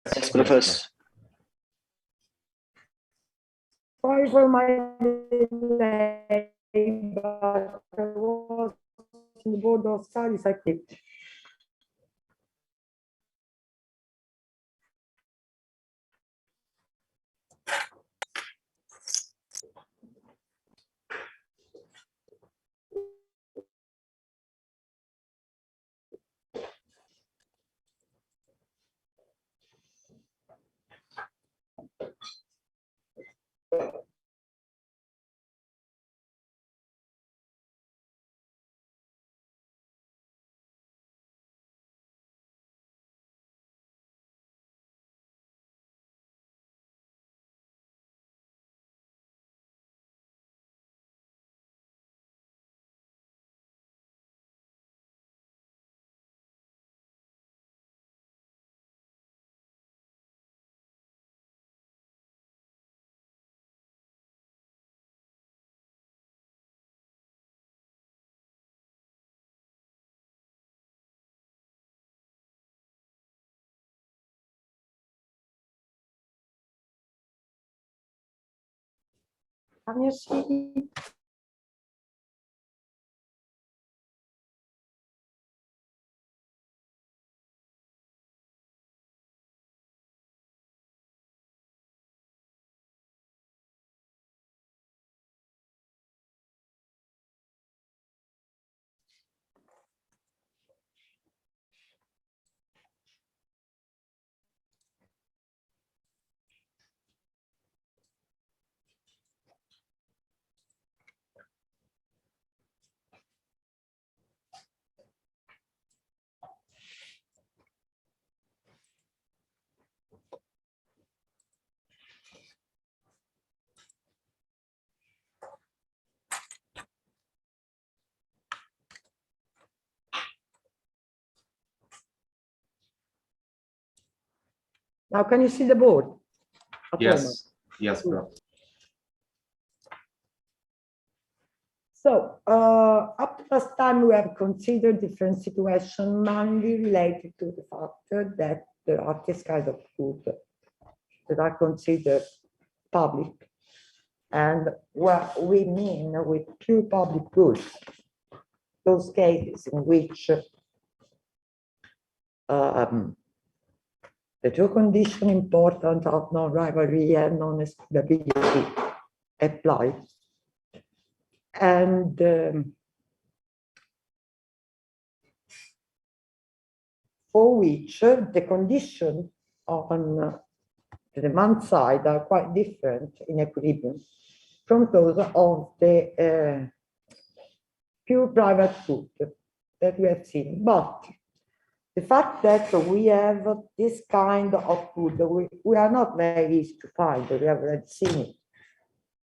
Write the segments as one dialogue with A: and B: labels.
A: Thanks for the first.
B: Sorry for my delay, but I was in the board of studies active. Can you see? Now, can you see the board?
C: Yes, yes, bro.
B: So, up to last time, we have considered different situations, mainly related to the fact that there are this kind of goods that are considered public. And what we mean with pure public goods, those cases in which the two conditions important of non-rivalry and non-excludability apply. And for which the conditions on the demand side are quite different in equilibrium from those of the pure private good that we have seen. But the fact that we have this kind of good, we are not very easy to find, we have already seen it.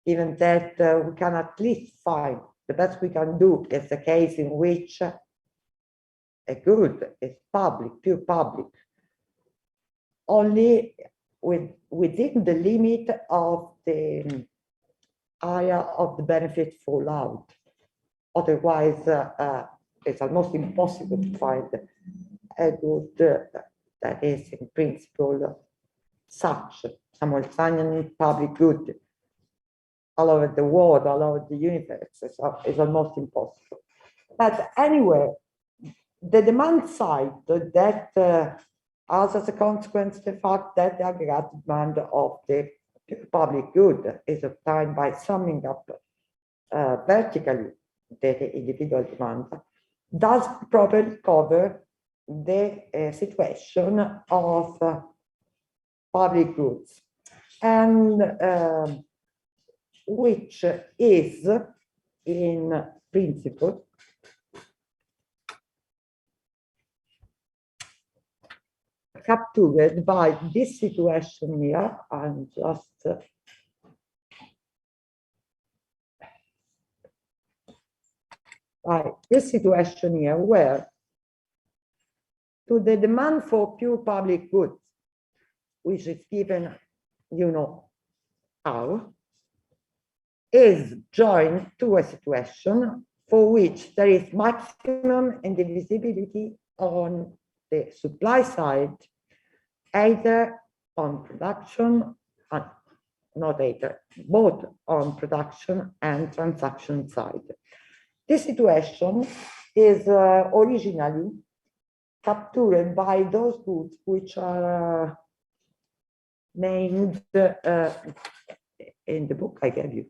B: Even that we can at least find, the best we can do is the case in which a good is public, pure public, only within the limit of the area of the benefit fallout. Otherwise, it's almost impossible to find a good that is in principle such simultaneous public good all over the world, all over the universe. It's almost impossible. But anyway, the demand side that has as a consequence the fact that the aggregate demand of the public good is obtained by summing up vertically the individual demand, does properly cover the situation of public goods, and which is in principle captured by this situation here. I'm just by this situation here, where to the demand for pure public goods, which is given, you know, how, is joined to a situation for which there is maximum indivisibility on the supply side, either on production, not data, both on production and transaction side. This situation is originally captured by those goods which are named in the book I gave you,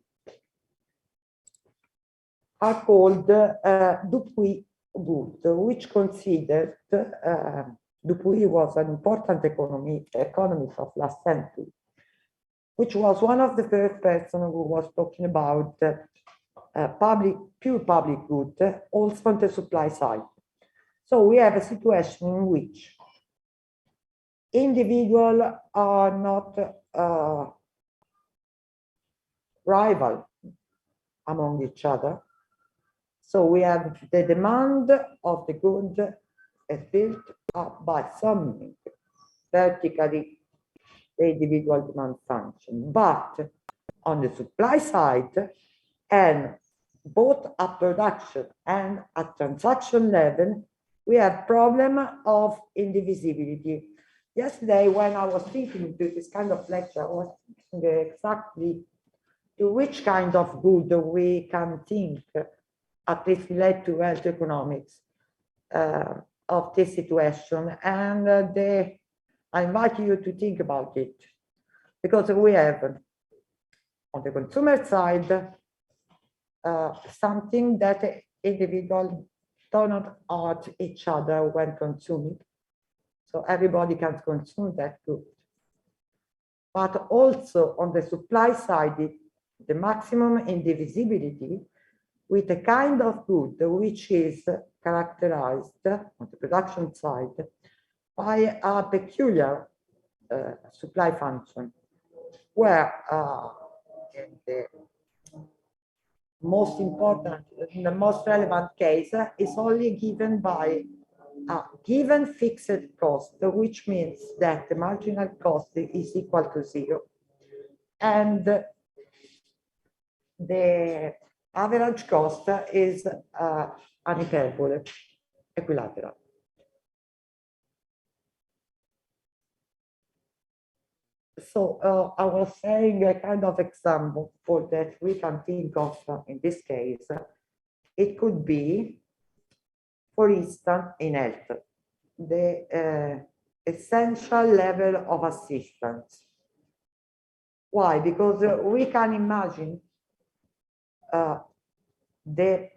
B: are called Dupuy goods, which considered Dupuy was an important economist of last century, which was one of the first person who was talking about pure public good, also on the supply side. So we have a situation in which individuals are not rival among each other. So we have the demand of the good is built up by summing vertically the individual demand function. But on the supply side, and both at production and at transaction level, we have problem of indivisibility. Yesterday, when I was thinking to this kind of lecture, I was thinking exactly to which kind of good we can think, at least relate to health economics of this situation. And I invite you to think about it, because we have on the consumer side something that individuals do not hurt each other when consuming. So everybody can consume that good. But also on the supply side, the maximum indivisibility with a kind of good which is characterized on the production side by a peculiar supply function, where in the most important, in the most relevant case, is only given by a given fixed cost, which means that the marginal cost is equal to 0. And the average cost is an hyperbole, equilateral. So I was saying a kind of example for that we can think of in this case. It could be, for instance, in health, the essential level of assistance. Why? Because we can imagine the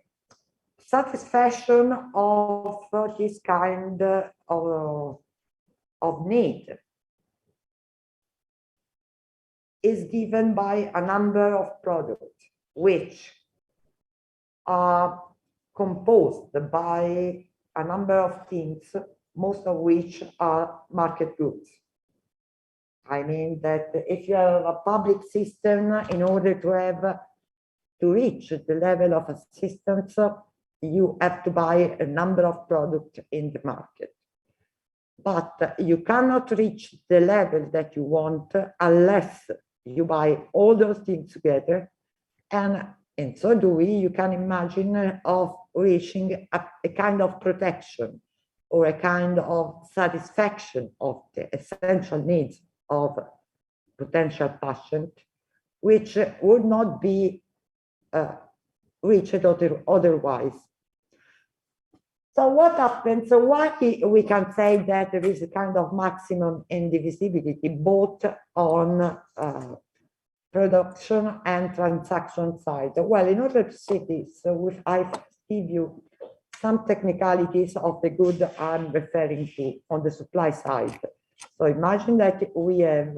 B: satisfaction of this kind of need is given by a number of products which are composed by a number of things, most of which are market goods. I mean that if you have a public system, in order to reach the level of assistance, you have to buy a number of products in the market. But you cannot reach the level that you want unless you buy all those things together. And in so doing, you can imagine of reaching a kind of protection or a kind of satisfaction of the essential needs of potential patient, which would not be reached otherwise. So what happens? So why we can say that there is a kind of maximum indivisibility both on production and transaction side? Well, in order to see this, I give you some technicalities of the good I'm referring to on the supply side. So imagine that we have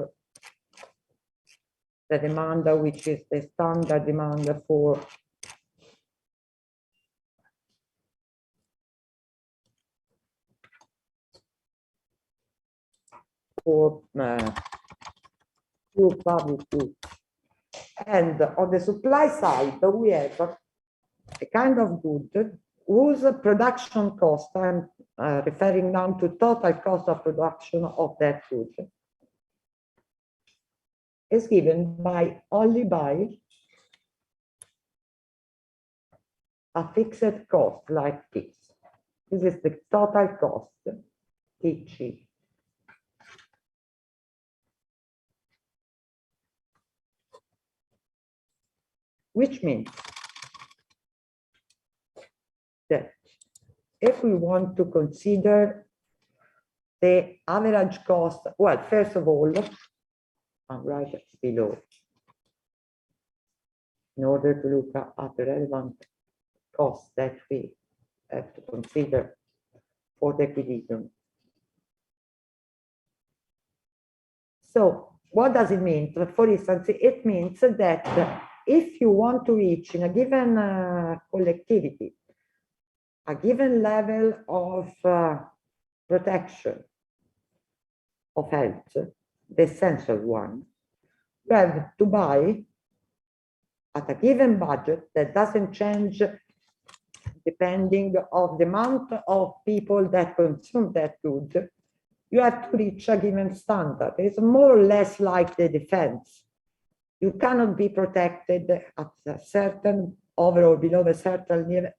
B: the demand, which is the standard demand for public goods. And on the supply side, we have a kind of good whose production cost, I'm referring now to total cost of production of that good, is given by only by a fixed cost like this. This is the total cost, TG. which means that if we want to consider the average cost, well, first of all, I'm right below, in order to look at the relevant costs that we have to consider for the equilibrium. So what does it mean? For instance, it means that if you want to reach in a given collectivity, a given level of protection of health, the essential one, you have to buy at a given budget that doesn't change depending on the amount of people that consume that good. You have to reach a given standard. It's more or less like the defense. You cannot be protected at a certain over or below a certain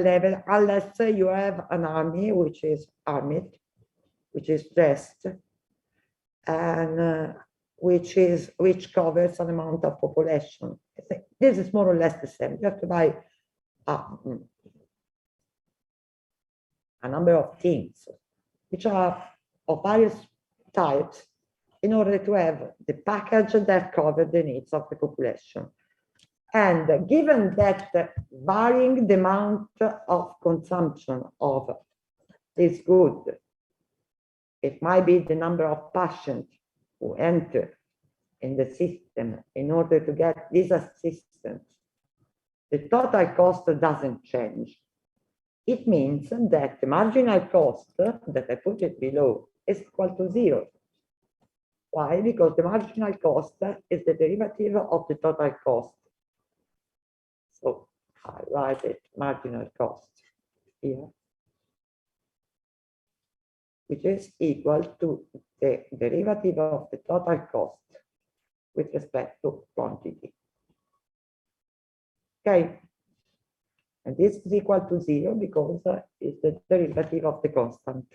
B: level unless you have an army which is armed, which is dressed, and which covers an amount of population. This is more or less the same. You have to buy a number of things which are of various types in order to have the package that covers the needs of the population. And given that varying the amount of consumption of this good, it might be the number of patients who enter in the system in order to get this assistance, the total cost doesn't change. It means that the marginal cost that I put it below is equal to 0. Why? Because the marginal cost is the derivative of the total cost. So I write it marginal cost here, which is equal to the derivative of the total cost with respect to quantity. Okay. And this is equal to 0 because it's the derivative of the constant.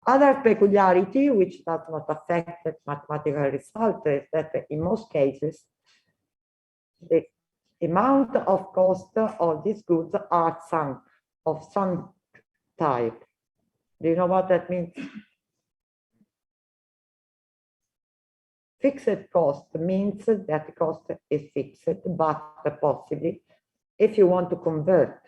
B: Other peculiarity, which does not affect the mathematical result, is that in most cases, the amount of cost of these goods are sunk, of some type. Do you know what that means? Fixed cost means that the cost is fixed, but possibly if you want to convert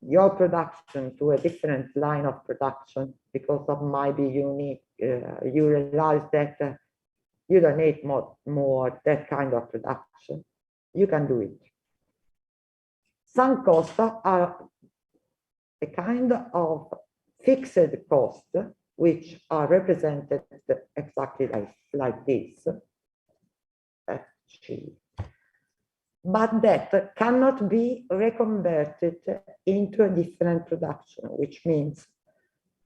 B: your production to a different line of production because of maybe you realize that you don't need more that kind of production, you can do it. Some costs are a kind of fixed cost which are represented exactly like this, FG, but that cannot be reconverted into a different production, which means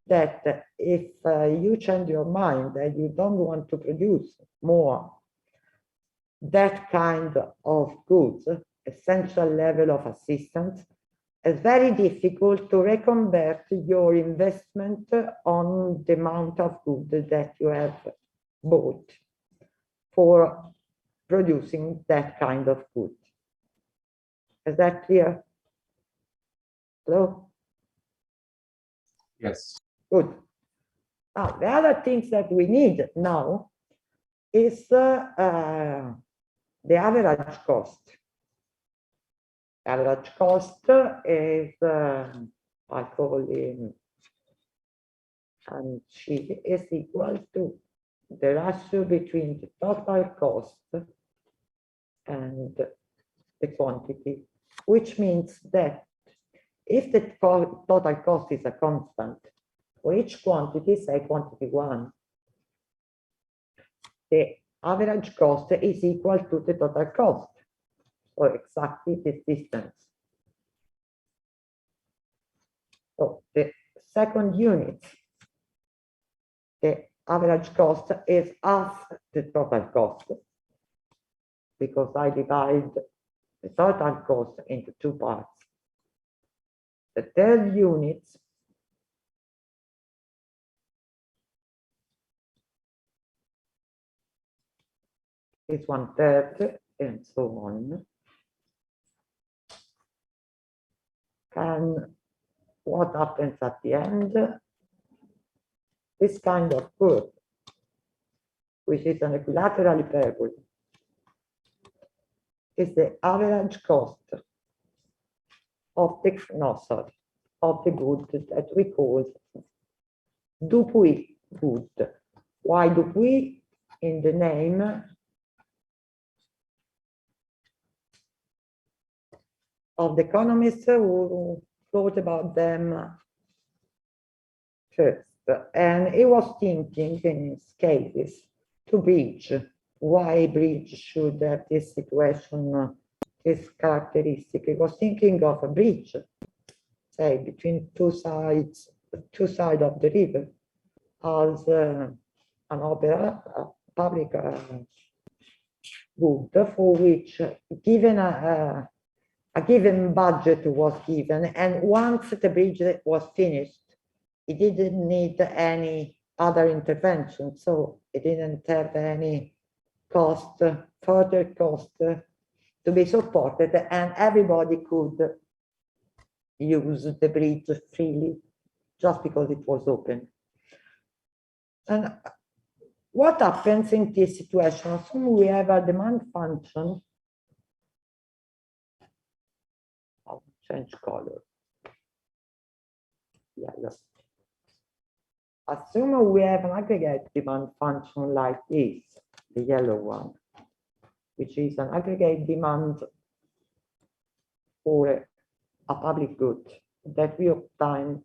B: that if you change your mind and you don't want to produce more that kind of goods, essential level of assistance, it's very difficult to reconvert your investment on the amount of goods that you have bought for producing that kind of good. Is that clear? Hello?
C: Yes.
B: Good. Now, the other things that we need now is the average cost. Average cost is, I call it, and she is equal to the ratio between the total cost and the quantity, which means that if the total cost is a constant, for each quantity, say quantity 1, the average cost is equal to the total cost, or exactly this distance. So the second unit, the average cost is half the total cost, because I divide the total cost into 2 parts. The third unit is 1/3, and so on. And what happens at the end? This kind of curve, which is an equilateral hyperbola, is the average cost of the of the good that we call Dupuy good. Why Dupuy? In the name of the economists who thought about them first. And he was thinking in his cases to bridge. Why bridge should have this situation, this characteristic? He was thinking of a bridge, say, between two sides of the river, as an opera, a public good, for which given a given budget was given, and once the bridge was finished, it didn't need any other intervention, so it didn't have any cost, further cost to be supported, and everybody could use the bridge freely just because it was open. And what happens in this situation? So we have a demand function. I'll change color. Yellow. Assume we have an aggregate demand function like this, the yellow one, which is an aggregate demand for a public good that we obtain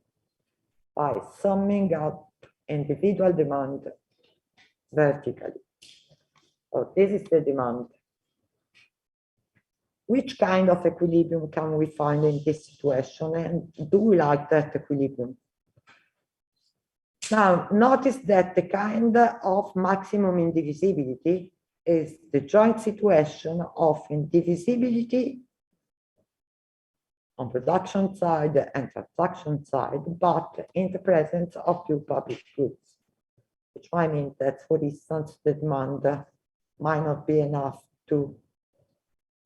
B: by summing up individual demand vertically. So this is the demand. Which kind of equilibrium can we find in this situation, and do we like that equilibrium? Now, notice that the kind of maximum indivisibility is the joint situation of indivisibility on production side and transaction side, but in the presence of two public goods, which might mean that, for instance, the demand might not be enough to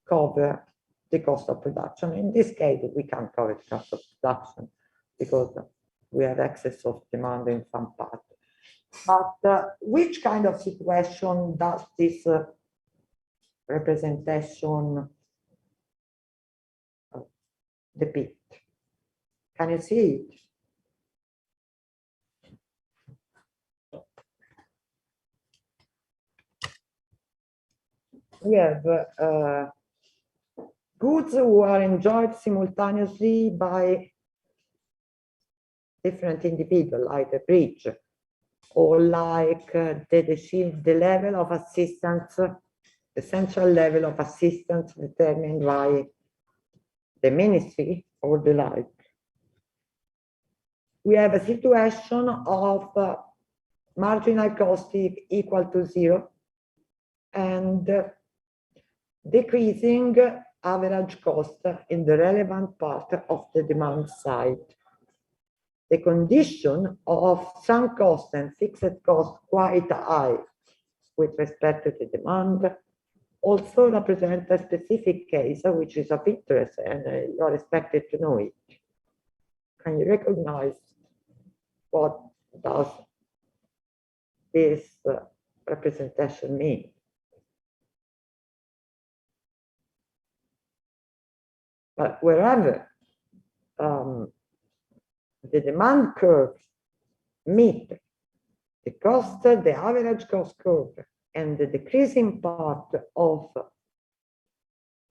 B: cover the cost of production. In this case, we can't cover the cost of production because we have excess of demand in some part. But which kind of situation does this representation depict? Can you see it? We have goods who are enjoyed simultaneously by different individuals, like the bridge, or like the level of assistance, the central level of assistance determined by the ministry or the like. We have a situation of marginal cost equal to 0 and decreasing average cost in the relevant part of the demand side. The condition of some cost and fixed cost quite high with respect to the demand also represent a specific case which is of interest, and you are expected to know it. Can you recognize what does this representation mean? But wherever the demand curve meet the cost, the average cost curve, and the decreasing part of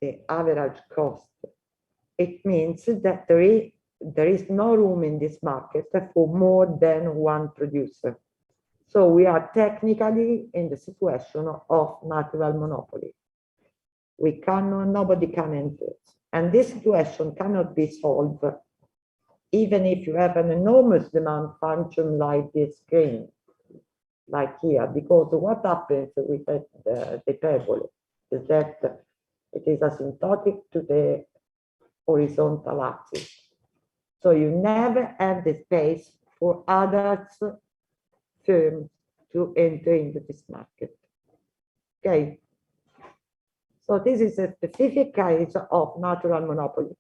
B: the average cost, it means that there is no room in this market for more than one producer. So we are technically in the situation of natural monopoly. Nobody can enter. And this situation cannot be solved even if you have an enormous demand function like this green, like here, because what happens with the hyperbole is that it is asymptotic to the horizontal axis. So you never have the space for other firms to enter into this market. Okay, So this is a specific case of natural monopoly,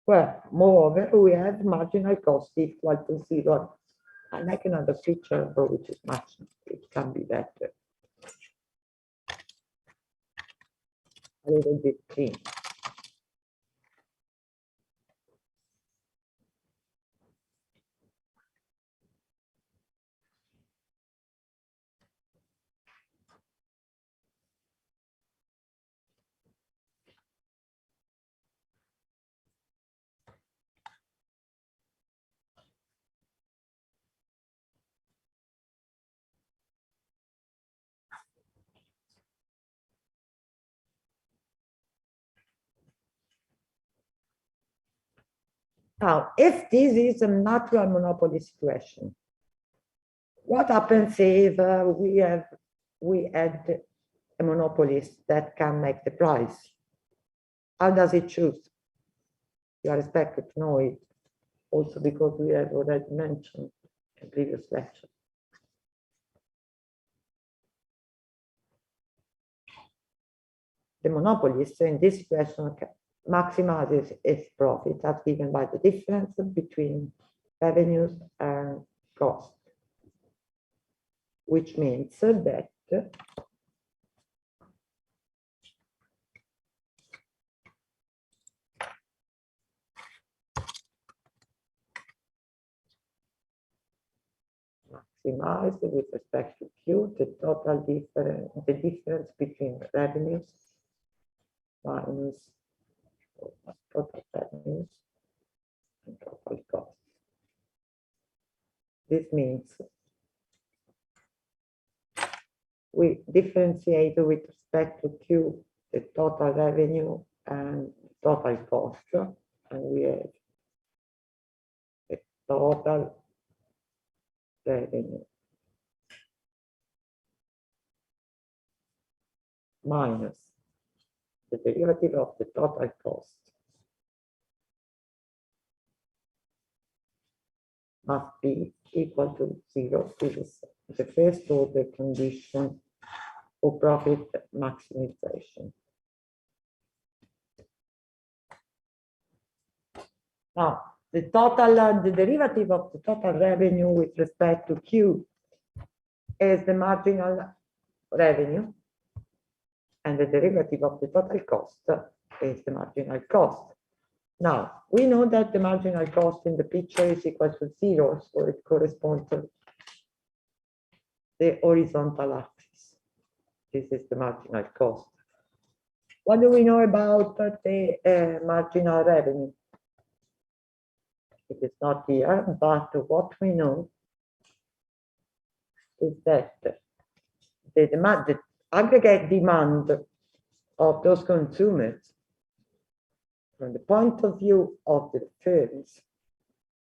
B: where moreover we have marginal cost equal to zero. I like another picture, but which is much, it can be better. A little bit clean. Now, if this is a natural monopoly situation, what happens if we had a monopolist that can make the price? How does it choose? You are expected to know it, also because we have already mentioned in previous lecture. The monopolist in this situation maximizes its profit as given by the difference between revenues and costs, which means that maximize with respect to Q the total difference, the difference between revenues minus total revenues and total costs. This means we differentiate with respect to Q the total revenue and total cost, and we have the total revenue minus the derivative of the total cost must be equal to zero. This is the first order condition for profit maximization. Now, the derivative of the total revenue with respect to Q is the marginal revenue, and the derivative of the total cost is the marginal cost. Now, we know that the marginal cost in the picture is equal to zero, so it corresponds to the horizontal axis. This is the marginal cost. What do we know about the marginal revenue? It is not here, but what we know is that the aggregate demand of those consumers from the point of view of the firms,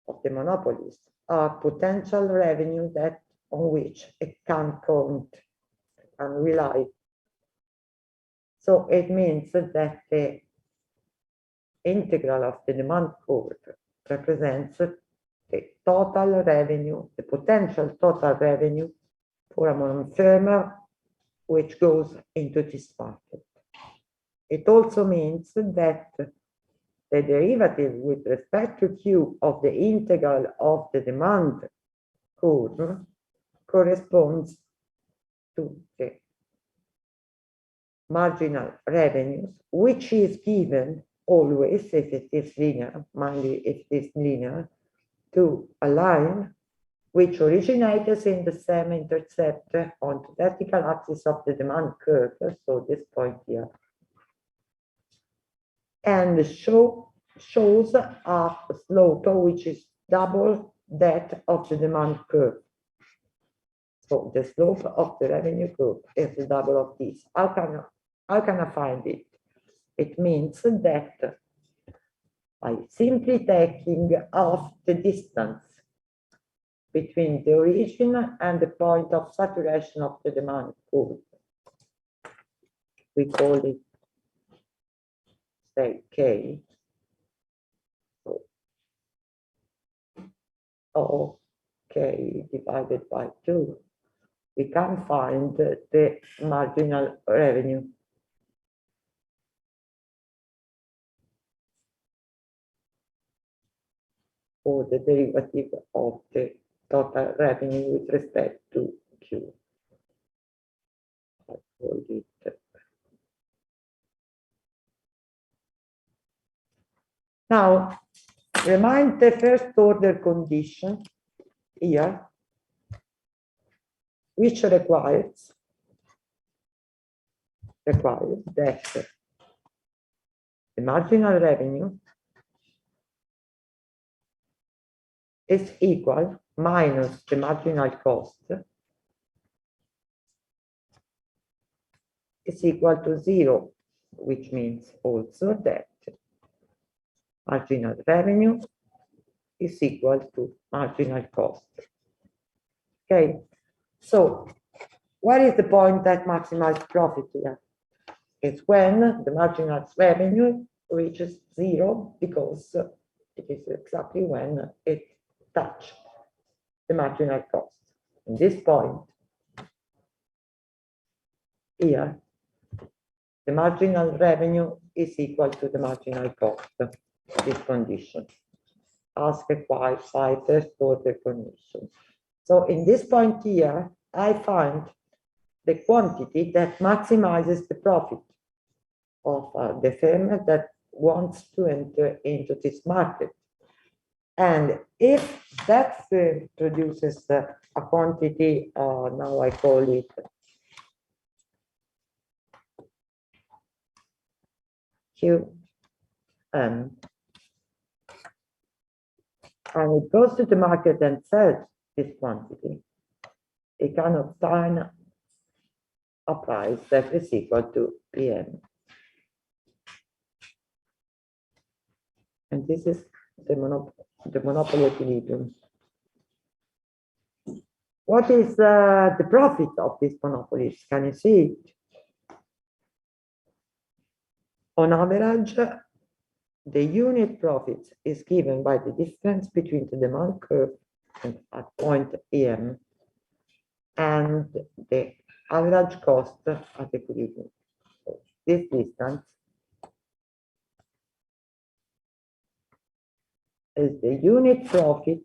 B: of the monopolists, are potential revenue that on which it can count and rely. So it means that the integral of the demand curve represents the total revenue, the potential total revenue for a firm which goes into this market. It also means that the derivative with respect to Q of the integral of the demand curve corresponds to the marginal revenues, which is given always, if it is linear, mind if it is linear, to a line which originates in the same intercept on the vertical axis of the demand curve, so this point here, and shows a slope which is double that of the demand curve. So the slope of the revenue curve is the double of this. How can I find it? It means that by simply taking off the distance between the origin and the point of saturation of the demand curve, we call it, say, K, so K divided by 2, we can find the marginal revenue. for the derivative of the total revenue with respect to Q. I call it. Now, remind the first order condition here, which requires that the marginal revenue is equal minus the marginal cost is equal to 0, which means also that marginal revenue is equal to marginal cost. Okay, so what is the point that maximizes profit here? It's when the marginal revenue reaches 0, because it is exactly when it touches the marginal cost. In this point here, the marginal revenue is equal to the marginal cost. This condition as required by first order condition. So in this point here, I find the quantity that maximizes the profit of the firm that wants to enter into this market. And if that firm produces a quantity, now I call it Q, and it goes to the market and sells this quantity, it can obtain a price that is equal to PM. And this is the monopoly equilibrium. What is the profit of these monopolies? Can you see it? On average, the unit profit is given by the difference between the demand curve at point EM and the average cost at equilibrium. So this distance is the unit profit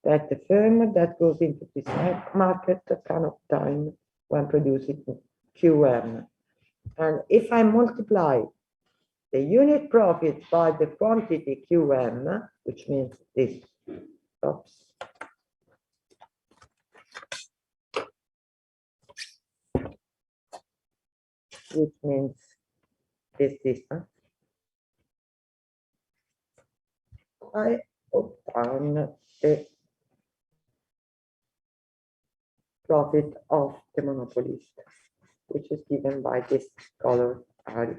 B: that the firm that goes into this market can obtain when producing QM. And if I multiply the unit profit by the quantity QM, which means this, which means this distance, I obtain the profit of the monopolist, which is given by this color area,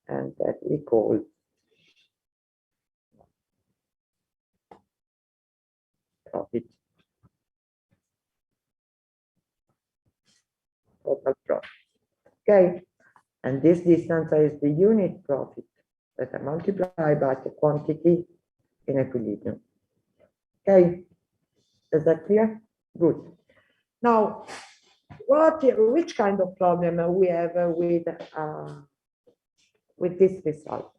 B: and that we call profit, total profit. Okay, and this distance is the unit profit that I multiply by the quantity in equilibrium. Okay, is that clear? Good. Now, which kind of problem we have with this result,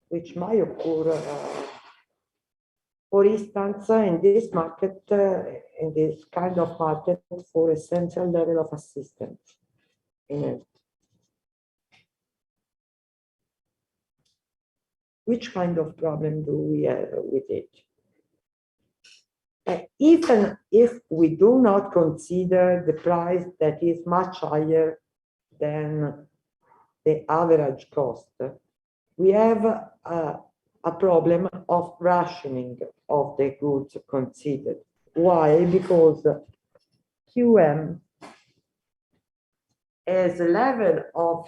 B: which might occur, for instance, in this market, in this kind of market, for essential level of assistance. Which kind of problem do we have with it? Even if we do not consider the price that is much higher than the average cost, we have a problem of rationing of the goods considered. Why? Because QM has a level of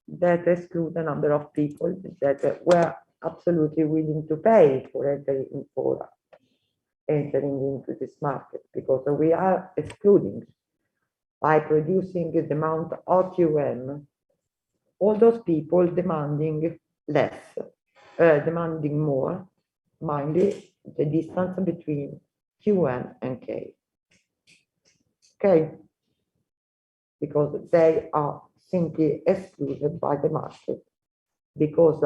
B: that exclude a number of people that were absolutely willing to pay for entering into this market, because we are excluding, by producing the amount of QM, all those people demanding less, demanding more, mainly the distance between QM and K. Okay, because they are simply excluded by the market because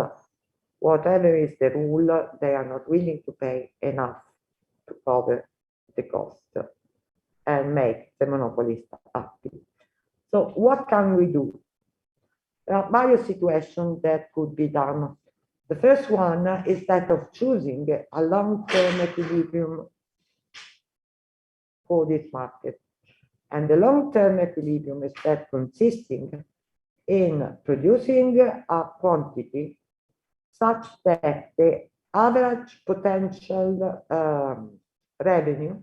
B: whatever is the rule, they are not willing to pay enough to cover the cost and make the monopolist happy. So what can we do? There are various situations that could be done. The first one is that of choosing a long-term equilibrium for this market. And the long-term equilibrium is that consisting in producing a quantity such that the average potential revenue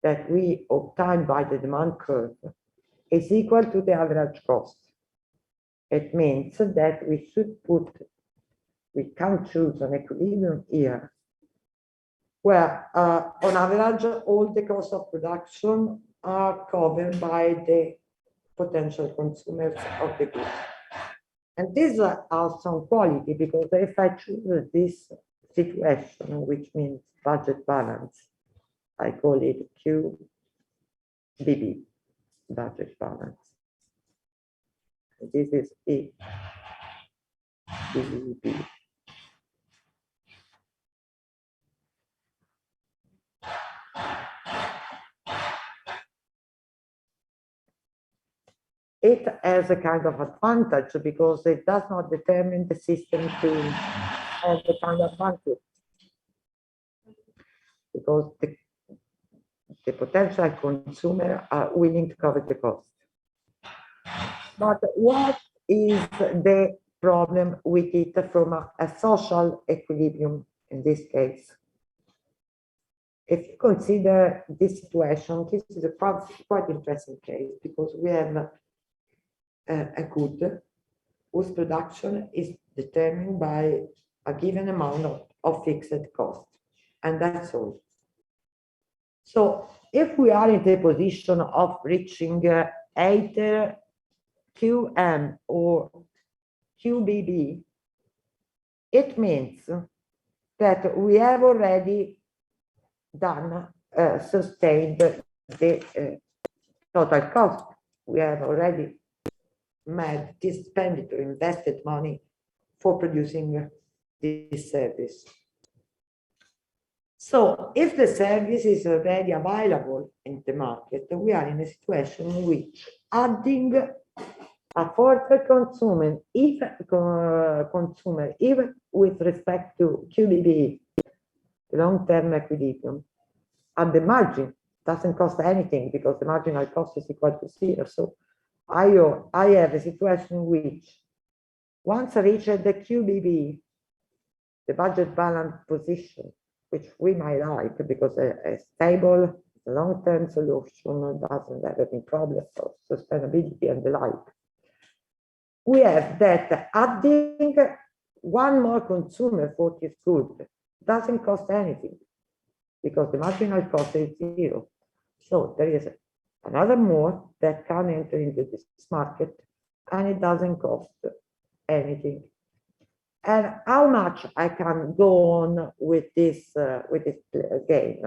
B: that we obtain by the demand curve is equal to the average cost. It means that we can choose an equilibrium here where on average all the costs of production are covered by the potential consumers of the goods. And these are some quality because if I choose this situation, which means budget balance, I call it QBB, budget balance. This is it. QBB. It has a kind of advantage because it does not determine the system to have the kind of advantage. Because the potential consumer are willing to cover the cost. But what is the problem with it from a social equilibrium in this case? If you consider this situation, this is a quite interesting case because we have a good whose production is determined by a given amount of fixed cost, and that's all. So if we are in the position of reaching either QM or QBB, it means that we have already done sustained the total cost. We have already made this expenditure, invested money for producing this service. So if the service is already available in the market, we are in a situation in which adding a further consumer, even with respect to QBB, long-term equilibrium, at the margin doesn't cost anything because the marginal cost is equal to zero. So I have a situation in which once I reach the QBB, the budget balance position, which we might like because a stable long-term solution doesn't have any problems of sustainability and the like. We have that adding one more consumer for this good doesn't cost anything because the marginal cost is zero. So there is another more that can enter into this market and it doesn't cost anything. And how much I can go on with this game,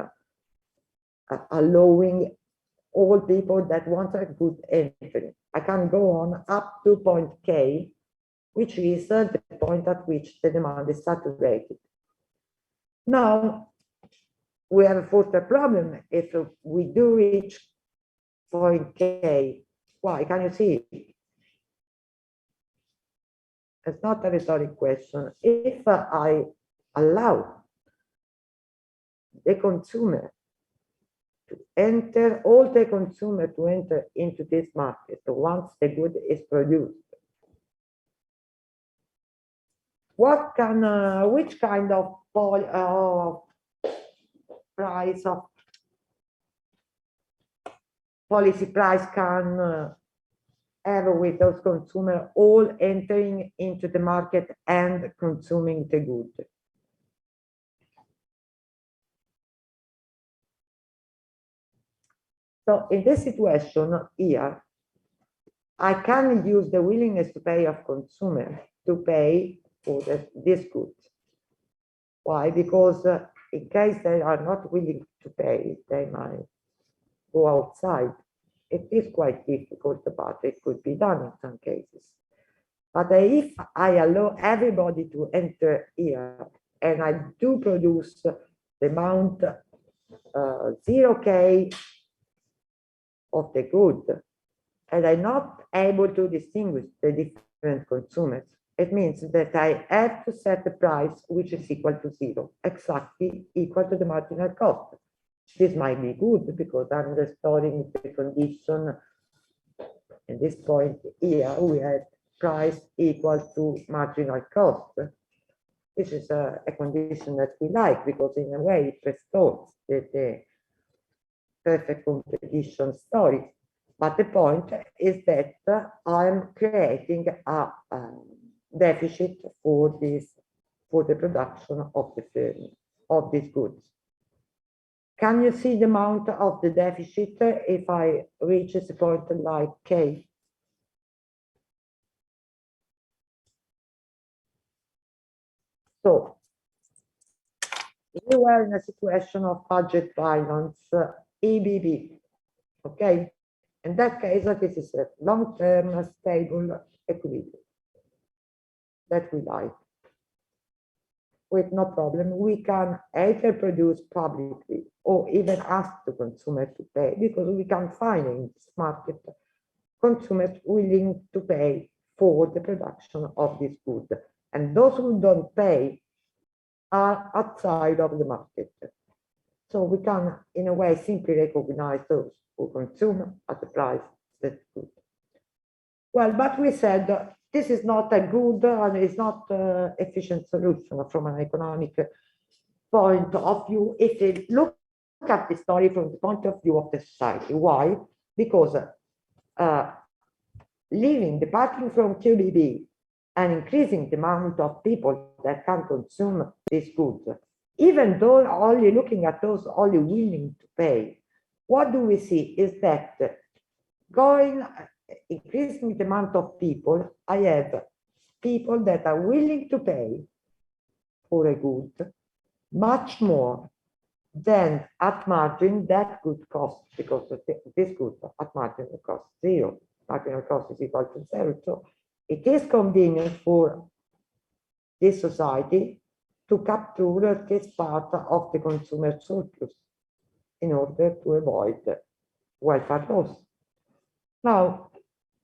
B: allowing all people that want a good entry. I can go on up to point K, which is the point at which the demand is saturated. Now, we have a further problem if we do reach point K. Why? Can you see? It's not a rhetoric question. If I allow the consumer to enter, all the consumer to enter into this market once the good is produced, what can, which kind of price of policy price can have with those consumers all entering into the market and consuming the good? So in this situation here, I can use the willingness to pay of consumer to pay for this good. Why? Because in case they are not willing to pay, they might go outside It is quite difficult, but it could be done in some cases. But if I allow everybody to enter here and I do produce the amount 0K of the good, and I'm not able to distinguish the different consumers, it means that I have to set a price which is equal to zero, exactly equal to the marginal cost. This might be good because I'm restoring the condition. At this point here, we have price equal to marginal cost. This is a condition that we like because in a way it restores the perfect competition story. But the point is that I'm creating a deficit for the production of these goods. Can you see the amount of the deficit if I reach a point like K? So we were in a situation of budget balance, EBB, okay? In that case, this is a long-term stable equilibrium that we like. With no problem, we can either produce publicly or even ask the consumer to pay, because we can find in this market consumers willing to pay for the production of this good. And those who don't pay are outside of the market. So we can, in a way, simply recognize those who consume at the price that's good. Well, but we said this is not a good and it's not an efficient solution from an economic point of view. If you look at the story from the point of view of the society, why? Because departing from QBB and increasing the amount of people that can consume these goods, even though only looking at those only willing to pay, what do we see is that increasing the amount of people, I have people that are willing to pay for a good much more than at margin that good cost, because this good at margin costs zero. Marginal cost is equal to zero. So it is convenient for this society to capture this part of the consumer surplus in order to avoid welfare loss. Now,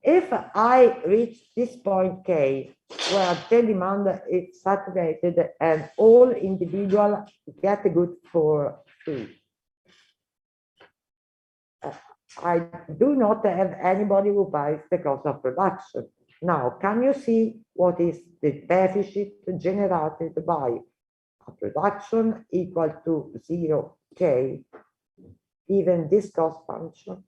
B: if I reach this point K, where the demand is saturated and all individuals get a good for free, I do not have anybody who buys the cost of production. Now, can you see what is the deficit generated by a production equal to 0K, even this cost function?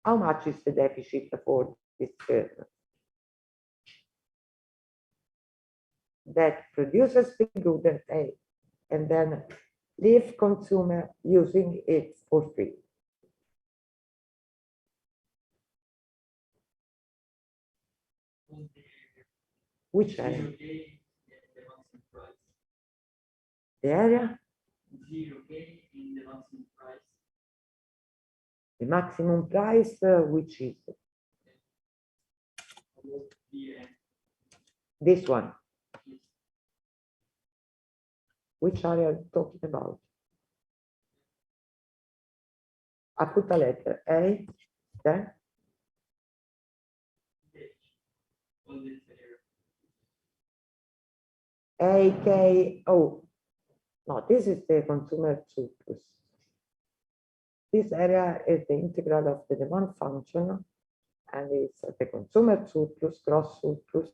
B: How much is the deficit for this person that produces the good and then leave consumer using it for free? Which area? The area?
A: 0K in the maximum price.
B: The maximum price, which is this one. Which area are you talking about? I put a letter A, then AKO. No, this is the consumer surplus. This area is the integral of the demand function, and it's the consumer surplus, gross surplus,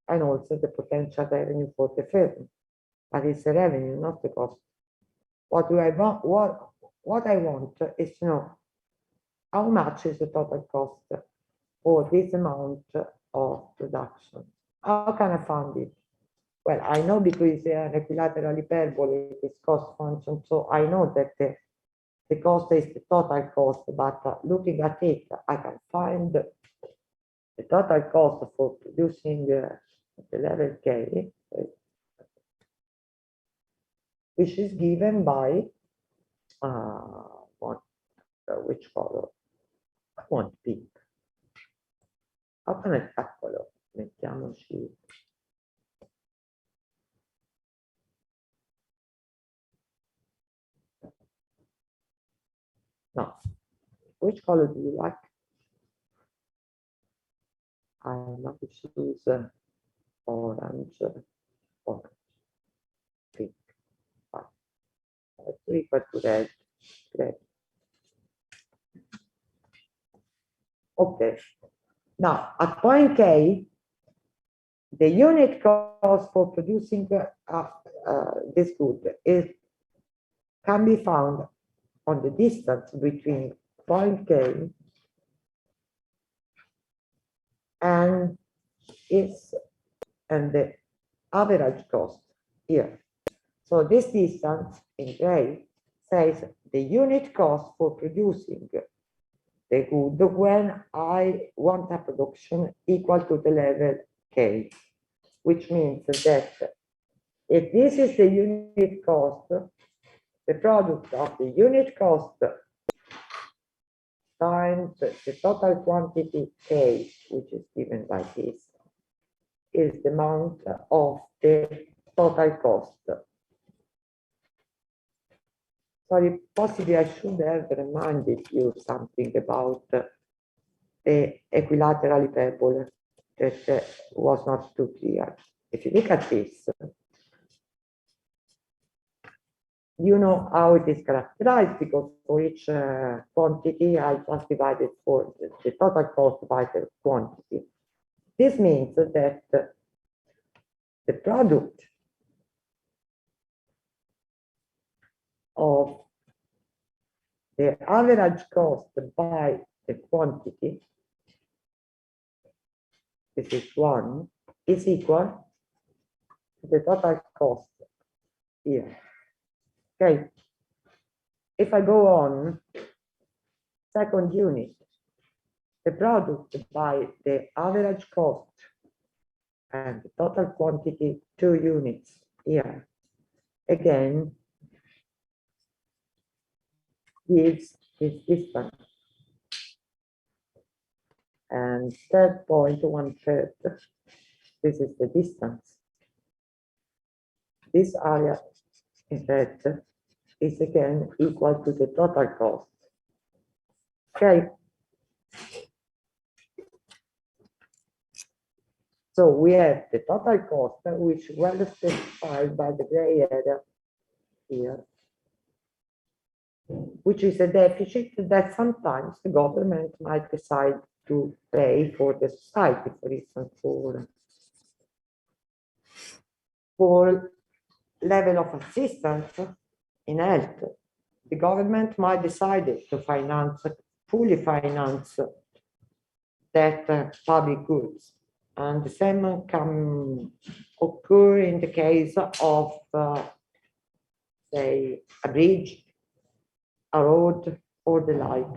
B: and also the potential revenue for the firm. But it's the revenue, not the cost. What do I want? What I want is to know how much is the total cost for this amount of production. How can I find it? Well, I know because it's an equilateral hyperbole, it's cost function, so I know that the cost is the total cost, but looking at it, I can find the total cost for producing the level K, which is given by which color? want pink. How can I tackle? Mettiamoci. No. Which color do you like? I love to choose orange, pink. I prefer to red. Okay. Now, at point K, the unit cost for producing this good can be found on the distance between point K and the average cost here. So this distance in gray says the unit cost for producing the good when I want a production equal to the level K, which means that if this is the unit cost, the product of the unit cost times the total quantity K, which is given by this, is the amount of the total cost. Sorry, possibly I should have reminded you something about the equilateral hyperbole that was not too clear. If you look at this, you know how it is characterized, because for each quantity, I just divided for the total cost by the quantity. This means that the product of the average cost by the quantity, this is 1, is equal to the total cost here. Okay. If I go on, second unit, the product by the average cost and the total quantity, 2 units here, again, gives this distance. And third point, 1/3, this is the distance. This area in red is again equal to the total cost. Okay. So we have the total cost, which is well specified by the gray area here, which is a deficit that sometimes the government might decide to pay for the society, for instance, for level of assistance in health. The government might decide to fully finance that public goods. And the same can occur in the case of, say, a bridge, a road, or the like.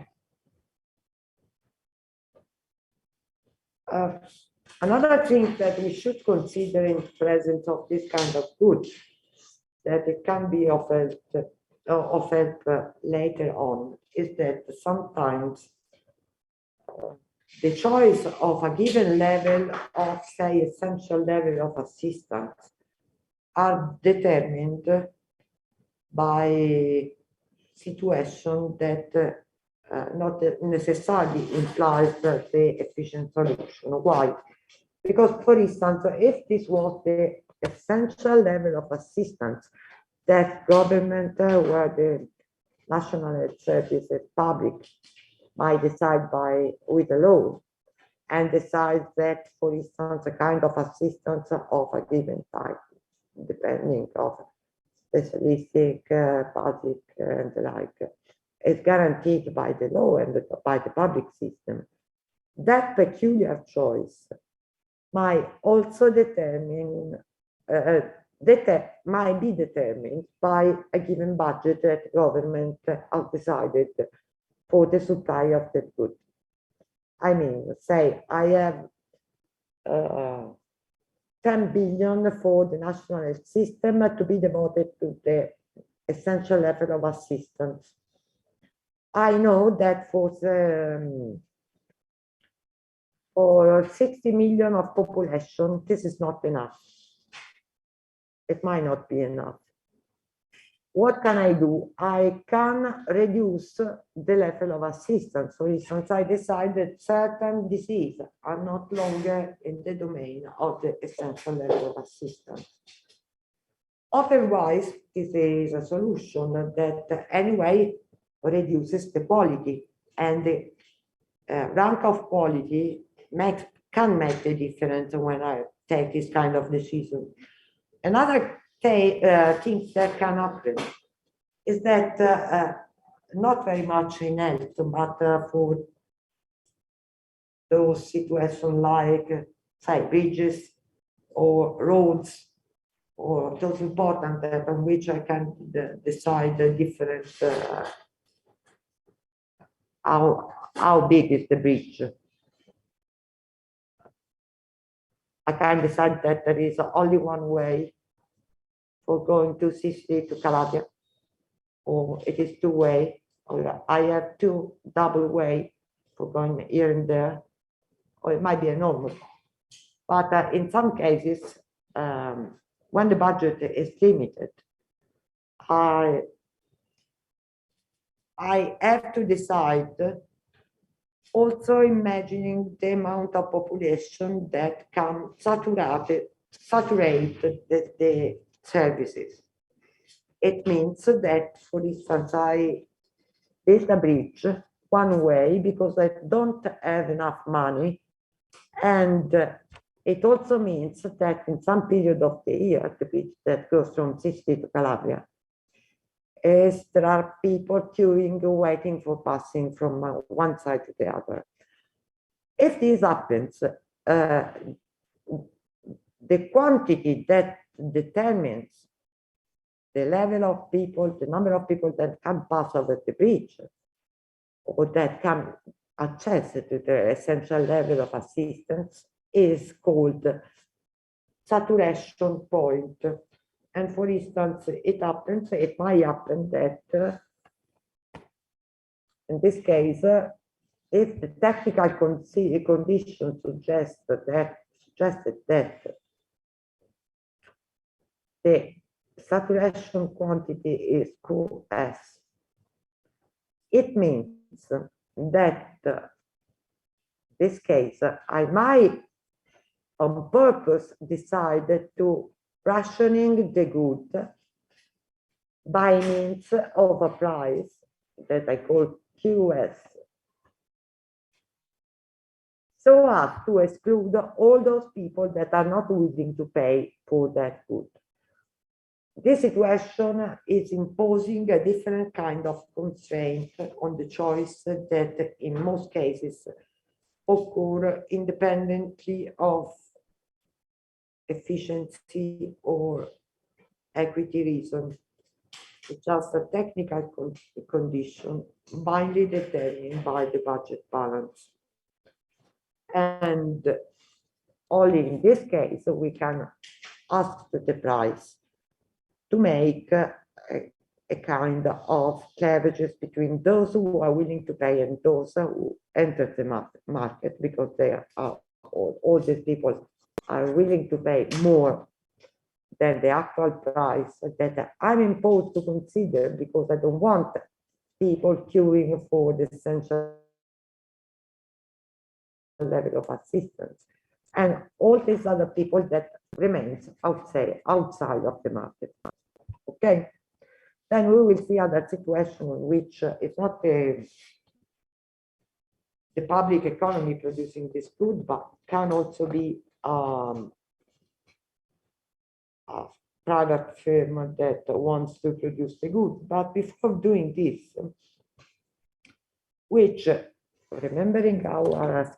B: Another thing that we should consider in presence of this kind of goods, that it can be of help later on, is that sometimes the choice of a given level of, say, essential level of assistance are determined by situation that not necessarily implies the efficient solution. Why? Because, for instance, if this was the essential level of assistance that government, where the National Health Service is public, might decide with a law, and decide that, for instance, a kind of assistance of a given type, depending on specialistic, basic, and the like, is guaranteed by the law and by the public system. That peculiar choice might also might be determined by a given budget that government has decided for the supply of the good. I mean, say I have 10 billion for the national health system to be devoted to the essential level of assistance. I know that for for 60 million of population, this is not enough. It might not be enough. What can I do? I can reduce the level of assistance. For instance, I decide that certain diseases are not longer in the domain of the essential level of assistance. Otherwise, this is a solution that anyway reduces the quality, and the rank of quality can make the difference when I take this kind of decision. Another thing that can happen is that not very much in health, but for those situations like, say, bridges or roads, or those important that on which I can decide the different, how big is the bridge. I can decide that there is only one way for going to Sicily to Calabria, or it is two-way, or I have two double-way for going here and there, or it might be enormous. But in some cases, when the budget is limited, I have to decide, also imagining the amount of population that can saturate the services. It means that, for instance, I build a bridge one way because I don't have enough money, and it also means that in some period of the year, the bridge that goes from Sicily to Calabria, there are people queuing, waiting for passing from one side to the other. If this happens, the quantity that determines the level of people, the number of people that can pass over the bridge, or that can access to the essential level of assistance, is called saturation point. And for instance, it might happen that in this case, if the technical conditions suggested that the saturation quantity is QS, it means that this case, I might on purpose decide to rationing the good by means of a price that I call QS, so as to exclude all those people that are not willing to pay for that good. This situation is imposing a different kind of constraint on the choice that in most cases occur independently of efficiency or equity reason. It's just a technical condition finally determined by the budget balance. And only in this case we can ask the price to make a kind of cleavages between those who are willing to pay and those who enter the market, because they are all these people are willing to pay more than the actual price that I'm imposed to consider, because I don't want people queuing for the essential level of assistance, and all these other people that remains outside of the market. Okay, then we will see other situation in which it's not the public economy producing this good, but can also be a private firm that wants to produce the good. But before doing this, which, remembering our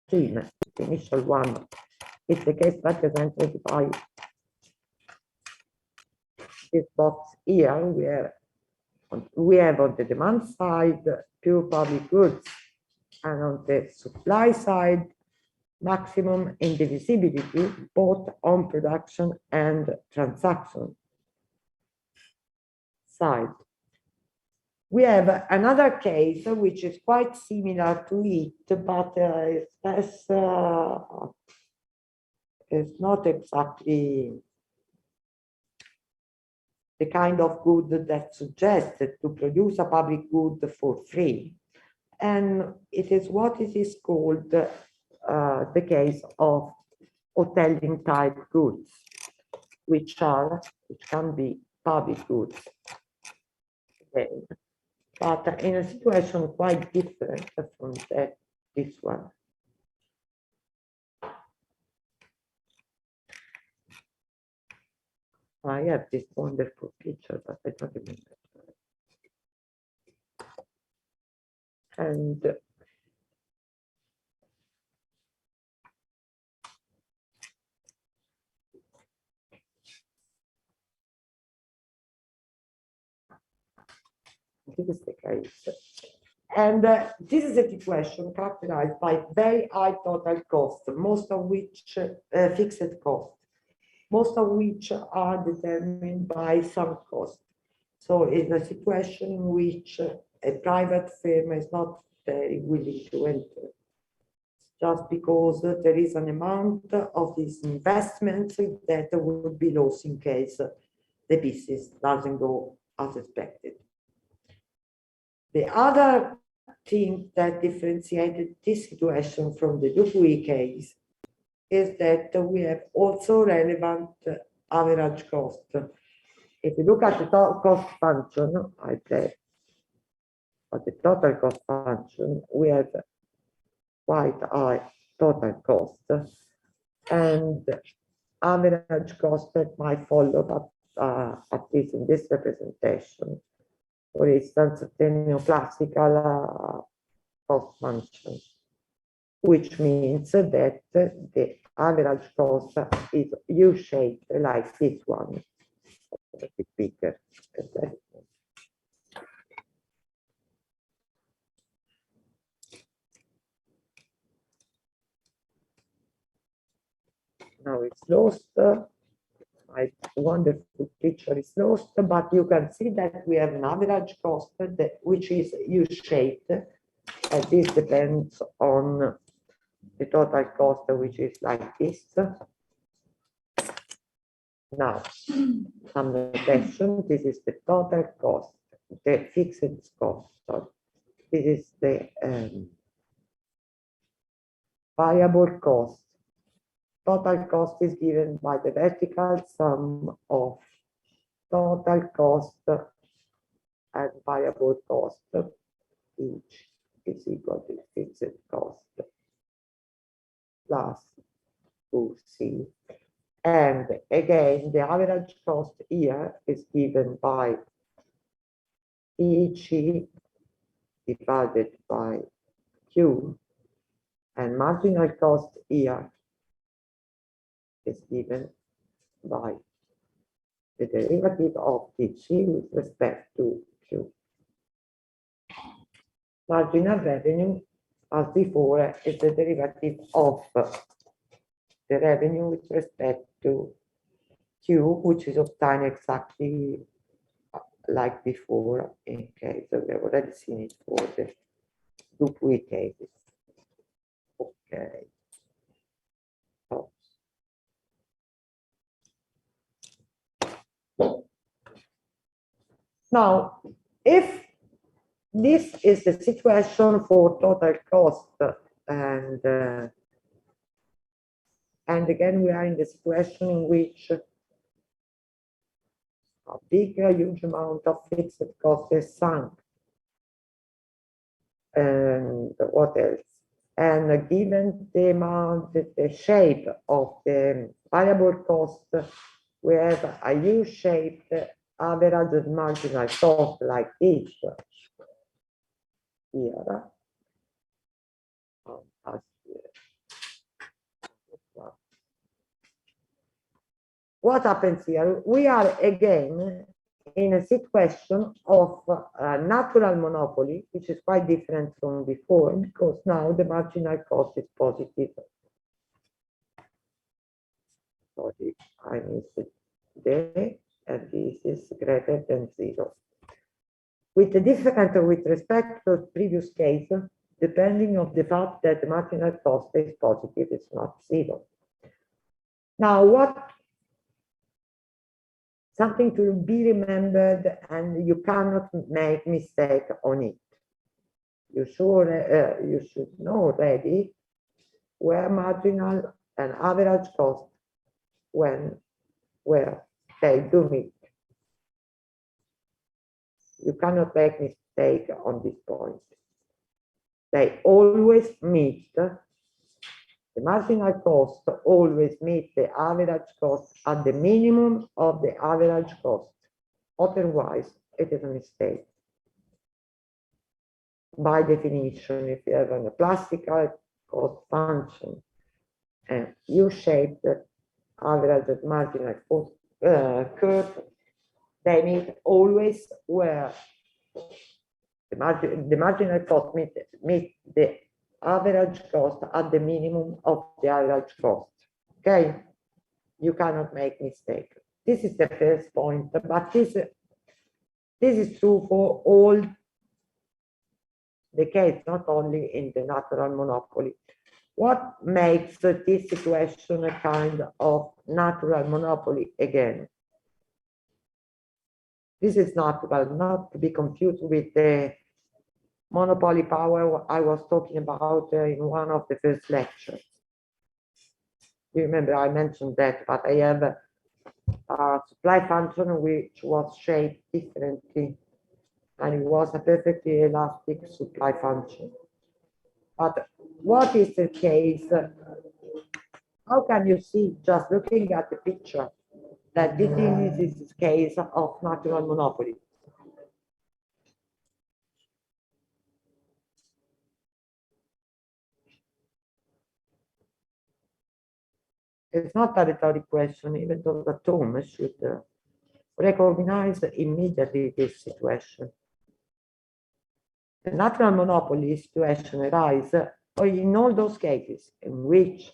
B: scheme, the initial one, is the case represented by this box here, where we have on the demand side pure public goods, and on the supply side maximum indivisibility, both on production and transaction side. We have another case which is quite similar to it, but it's not exactly the kind of good that suggested to produce a public good for free. And it is what it is called the case of hoteling type goods, which can be public goods. Okay. But in a situation quite different from this one. I have this wonderful picture, but I don't remember. And this is the case. And this is a situation characterized by very high total cost, most of which fixed cost, most of which are determined by some cost. So it's a situation in which a private firm is not very willing to enter, just because there is an amount of these investments that would be lost in case the business doesn't go as expected. The other thing that differentiated this situation from the Dupuy case is that we have also relevant average cost. If you look at the total cost function, I say, at the total cost function, we have quite high total cost and average cost that might follow, but at least in this representation. For instance, the neoclassical cost function, which means that the average cost is U-shaped like this one, a bit bigger. Now it's lost. My wonderful picture is lost, but you can see that we have an average cost which is U-shaped, and this depends on the total cost, which is like this. Now, some notation, this is the total cost, the fixed cost. So this is the variable cost. Total cost is given by the vertical sum of total cost and variable cost. Each is equal to fixed cost plus 2C. And again, the average cost here is given by EG divided by Q, and marginal cost here is given by the derivative of TG with respect to Q. Marginal revenue, as before, is the derivative of the revenue with respect to Q, which is obtained exactly like before in case we have already seen it for the Dupuy cases. Okay. Now, if this is the situation for total cost, and again we are in the situation in which a big, huge amount of fixed cost is sunk, and what else? And given the amount, the shape of the variable cost, we have a U-shaped average marginal cost like this here. What happens here? We are again in a situation of natural monopoly, which is quite different from before, because now the marginal cost is positive. Sorry, I missed it there, and this is greater than 0. with the different with respect to previous case, depending on the fact that the marginal cost is positive, it's not zero. Now, something to be remembered, and you cannot make mistake on it. You should know already where marginal and average cost where they do meet. You cannot make mistake on this point. They always meet, the marginal cost always meet the average cost at the minimum of the average cost. Otherwise, it is a mistake. By definition, if you have a classical cost function and U-shaped average and marginal cost curve, they meet always where the marginal cost meet the average cost at the minimum of the average cost. Okay, you cannot make mistake. This is the first point, but this is true for all the case, not only in the natural monopoly. What makes this situation a kind of natural monopoly again? This is natural, not to be confused with the monopoly power I was talking about in one of the first lectures. You remember I mentioned that, but I have a supply function which was shaped differently, and it was a perfectly elastic supply function. But what is the case? How can you see, just looking at the picture, that this is the case of natural monopoly? It's not a rhetoric question, even though the Thomas should recognize immediately this situation. The natural monopoly situation arises in all those cases in which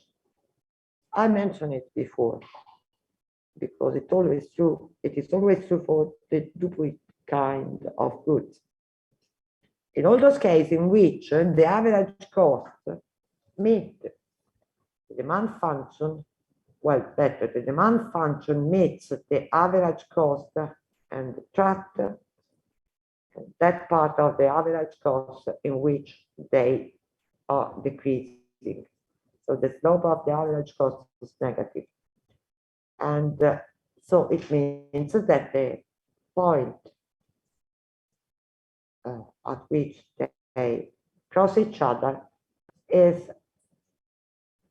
B: I mentioned it before, because it's always true. It is always true for the duplicate kind of goods. In all those cases in which the average cost meets the demand function, well, better, the demand function meets the average cost and tract that part of the average cost in which they are decreasing. So the slope of the average cost is negative. And so it means that the point at which they cross each other is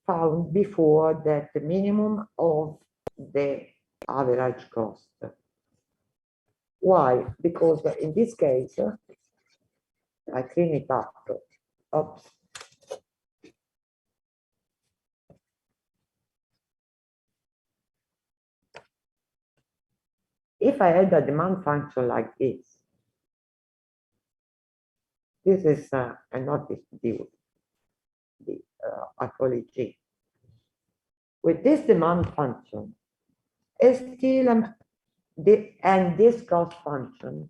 B: found before that the minimum of the average cost. Why? Because in this case, I clean it up. Oops. If I had a demand function like this is and not this I call it G. With this demand function, is still and this cost function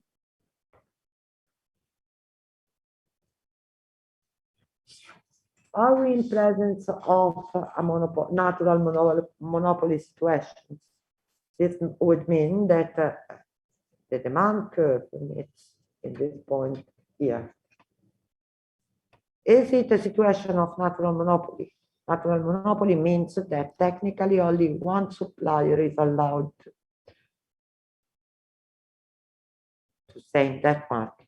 B: are we in presence of a natural monopoly situation? This would mean that the demand curve meets in this point here. Is it a situation of natural monopoly? Natural monopoly means that technically only one supplier is allowed to stay in that market.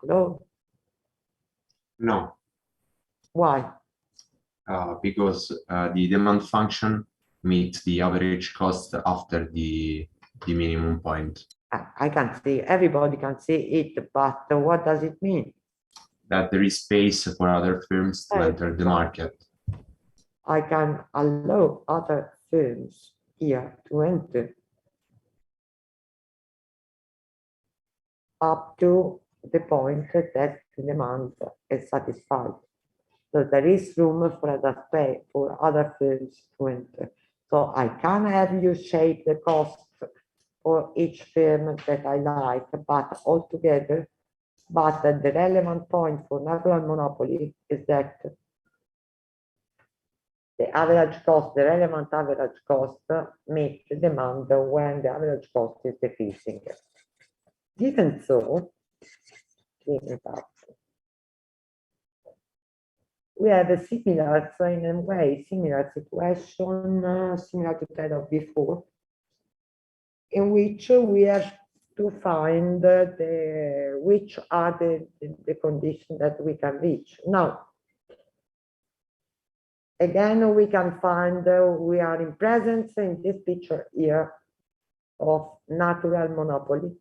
B: Hello?
C: No,
B: Why?
C: because the demand function meets the average cost after the minimum point.
B: I can see, everybody can see it, but what does it mean?
C: That there is space for other firms to enter the market.
B: I can allow other firms here to enter up to the point that the demand is satisfied. So there is room for other firms to enter. So I can have you shape the cost for each firm that I like, but altogether, but the relevant point for natural monopoly is that the average cost, the relevant average cost meets the demand when the average cost is decreasing. Given so, we have a similar, so in a way, similar situation, similar to that of before, in which we have to find which are the conditions that we can reach. Now, again, we can find, we are in presence in this picture here of natural monopoly,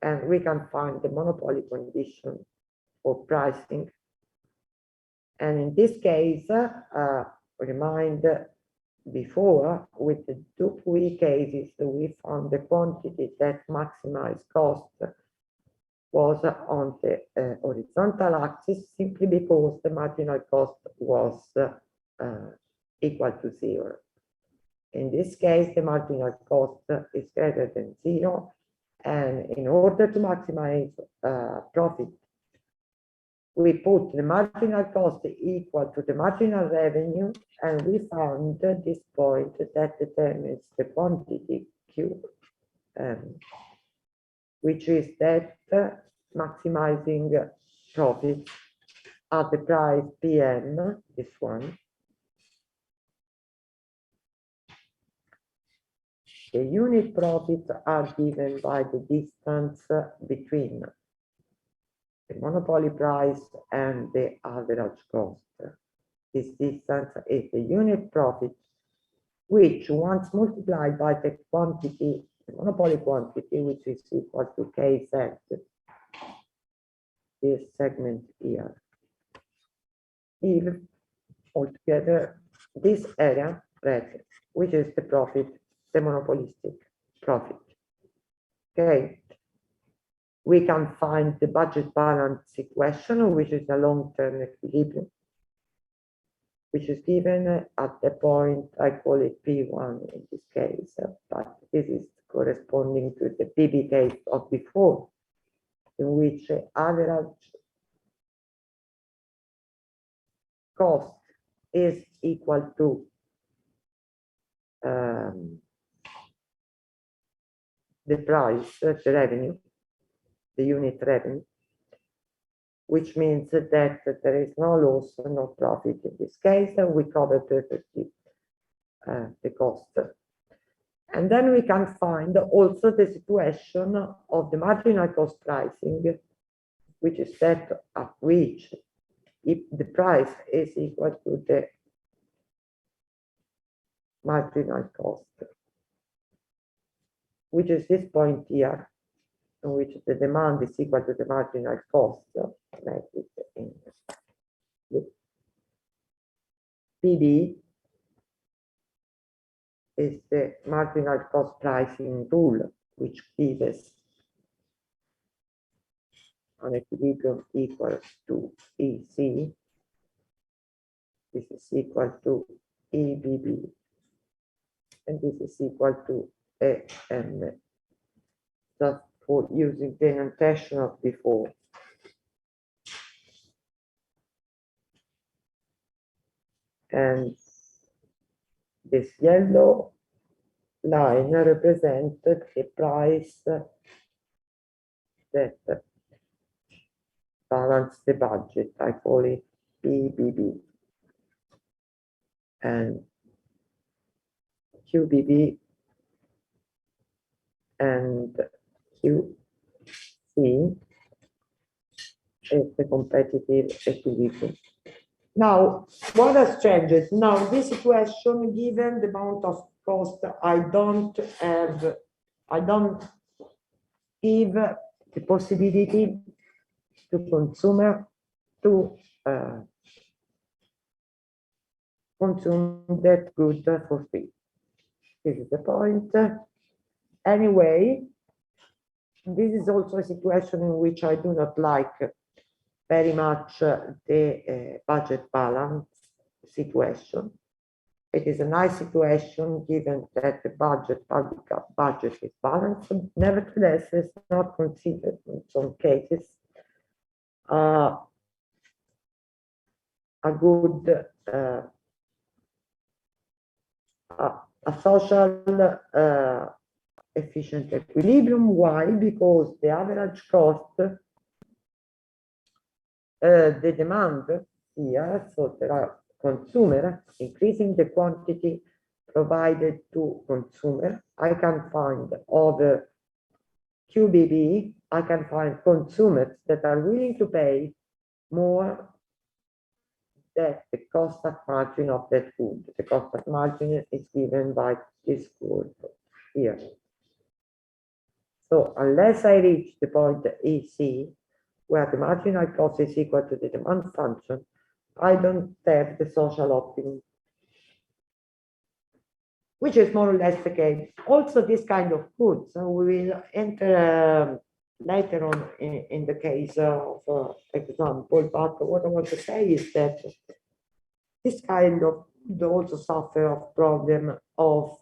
B: and we can find the monopoly condition for pricing. And in this case, remind before, with the two free cases, we found the quantity that maximized cost was on the horizontal axis, simply because the marginal cost was equal to 0. In this case, the marginal cost is greater than 0, and in order to maximize profit, we put the marginal cost equal to the marginal revenue, and we found this point that determines the quantity Q, which is that maximizing profit at the price PM, this one. The unit profits are given by the distance between the monopoly price and the average cost. This distance is the unit profit, which once multiplied by the quantity, the monopoly quantity, which is equal to KZ, this segment here, if altogether this area, red, which is the profit, the monopolistic profit. Okay. We can find the budget balance equation, which is a long-term equilibrium, which is given at the point, I call it P1 in this case, but this is corresponding to the PB case of before, in which average cost is equal to the price, the revenue, the unit revenue, which means that there is no loss, no profit in this case, and we cover perfectly the cost. And then we can find also the situation of the marginal cost pricing, which is that at which, if the price is equal to the marginal cost, which is this point here, in which the demand is equal to the marginal cost, like it in PB is the marginal cost pricing rule, which gives an equilibrium equals to EC. This is equal to EBB, and this is equal to AM. Just for using the notation of before. And this yellow line represents the price that balance the budget. I call it PBB. And QBB and QC is the competitive equilibrium. Now, what has changed? Now, this situation, given the amount of cost, I don't give the possibility to consumer to consume that good for free. This is the point. Anyway, this is also a situation in which I do not like very much the budget balance situation. it is a nice situation given that the public budget is balanced. Nevertheless, it's not considered in some cases a good a social efficient equilibrium. Why? Because the average cost, the demand here, so there are consumer increasing the quantity provided to consumer. I can find over QBB, I can find consumers that are willing to pay more than the cost of margin of that food. The cost of margin is given by this food here. So unless I reach the point EC, where the marginal cost is equal to the demand function, I don't have the social optimum, which is more or less the case. Also, this kind of goods, so we will enter later on in the case of example, but what I want to say is that this kind of food also suffer of problem of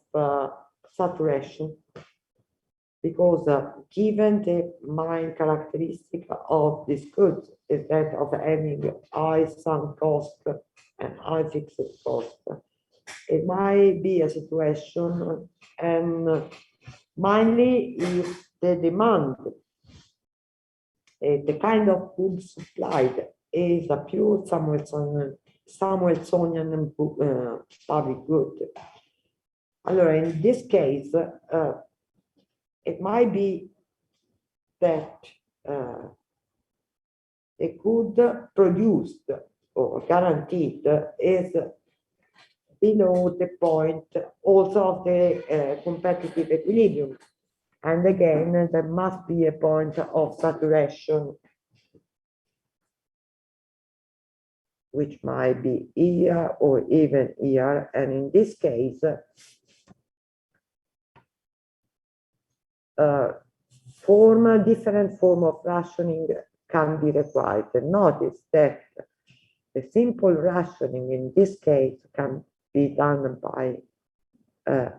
B: saturation, because given the main characteristic of this goods is that of having high sunk cost and high fixed cost, it might be a situation, and mainly if the demand, the kind of food supplied is a pure Samuelsonian public good. Allora, in this case, it might be that a good produced or guaranteed is below the point also of the competitive equilibrium. And again, there must be a point of saturation, which might be here or even here. And in this case, different form of rationing can be required. And notice that the simple rationing in this case can be done by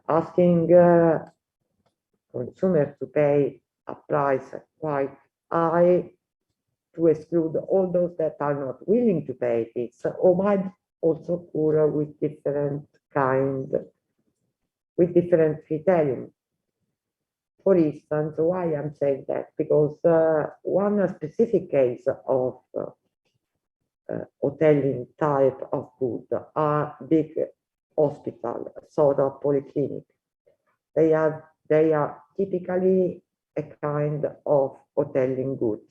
B: asking consumers to pay a price quite high to exclude all those that are not willing to pay this, or might also occur with different criterion. For instance, why I'm saying that? Because one specific case of hoteling type of food are big hospital, sort of polyclinic. They are typically a kind of hoteling goods,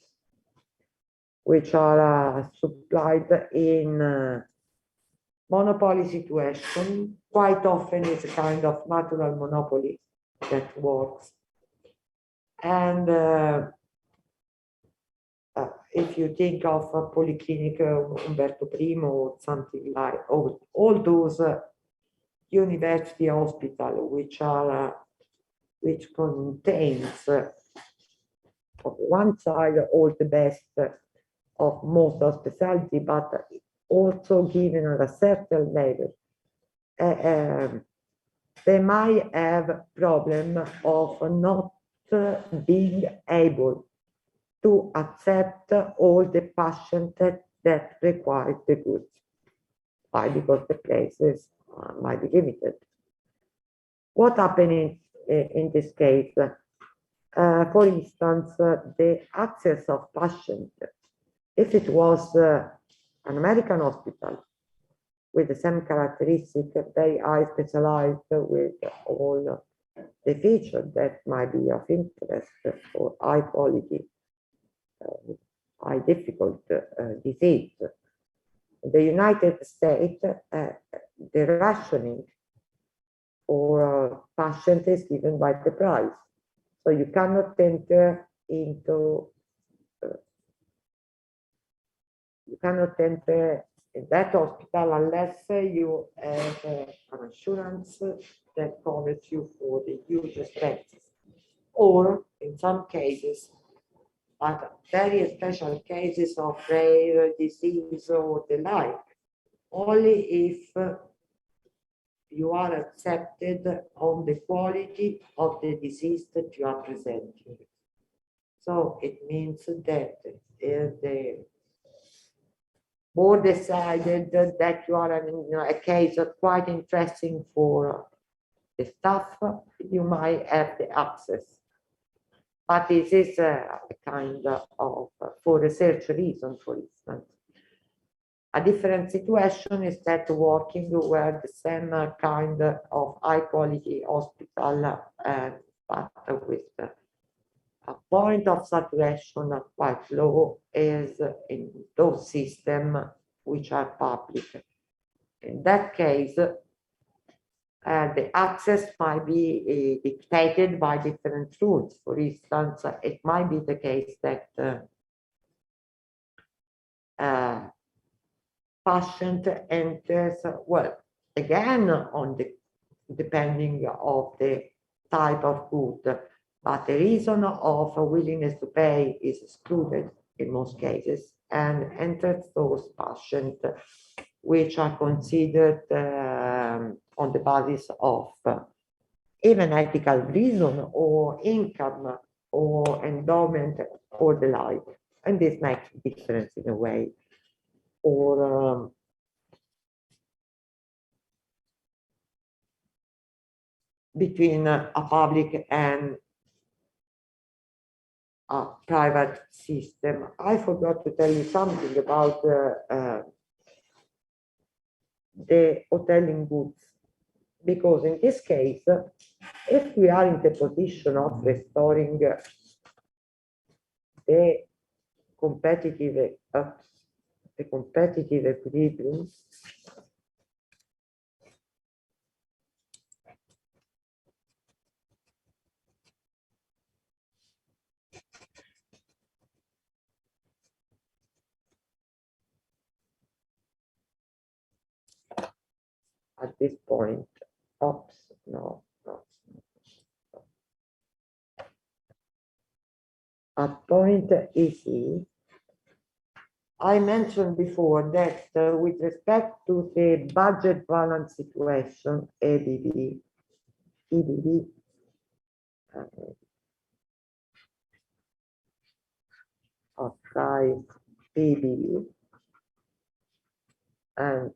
B: which are supplied in monopoly situation. Quite often it's a kind of natural monopoly that works. And if you think of a polyclinic Umberto I or something like, all those university hospital, which contains on one side all the best of most of specialty, but also given at a certain level, they might have problem of not being able to accept all the patients that require the goods. Why? Because the places might be limited. What happened in this case? For instance, the access of patients, if it was an American hospital with the same characteristic, very high specialized with all the features that might be of interest for high quality, high difficult disease. In the United States, the rationing for patients is given by the price. So you cannot enter into, in that hospital unless you have an insurance that covers you for the huge expenses. Or in some cases, but very special cases of rare disease or the like, only if you are accepted on the quality of the disease that you are presenting. So it means that the board decided that you are a case of quite interesting for the staff, you might have the access. But this is a kind of, for research reason, for instance. A different situation is that working where the same kind of high quality hospital, but with a point of saturation quite low is in those systems which are public. In that case, the access might be dictated by different rules. For instance, it might be the case that patient enters, well, again, on the depending of the type of good, but the reason of a willingness to pay is excluded in most cases, and enters those patients which are considered on the basis of even ethical reason or income or endowment or the like. And this makes a difference in a way. Or between a public and a private system. I forgot to tell you something about the hoteling goods, because in this case, if we are in the position of restoring the competitive equilibrium, at this point, oops, no. At point EC, I mentioned before that with respect to the budget balance situation, EBB, outside PBB, and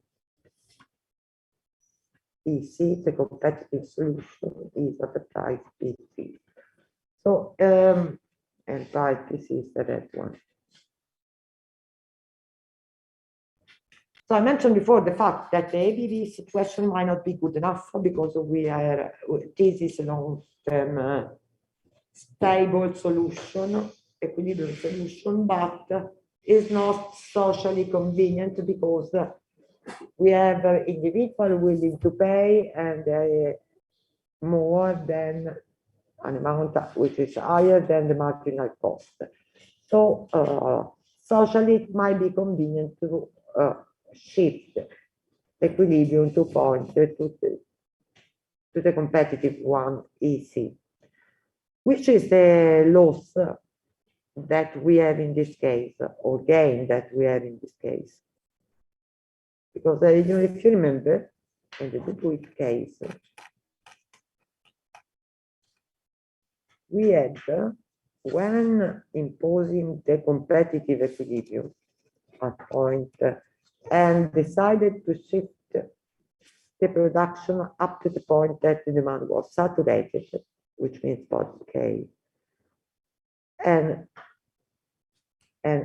B: EC, the competitive solution, is at the price P3. So, and price PC is the red one. So I mentioned before the fact that the ABV situation might not be good enough because this is a long-term stable solution, equilibrium solution, but is not socially convenient because we have individuals willing to pay and more than an amount which is higher than the marginal cost. So socially it might be convenient to shift equilibrium to point to the competitive one EC, which is the loss that we have in this case, or gain that we have in this case. Because if you remember, in the Dubuque case, we had, when imposing the competitive equilibrium at point, and decided to shift the production up to the point that the demand was saturated, which means point K. And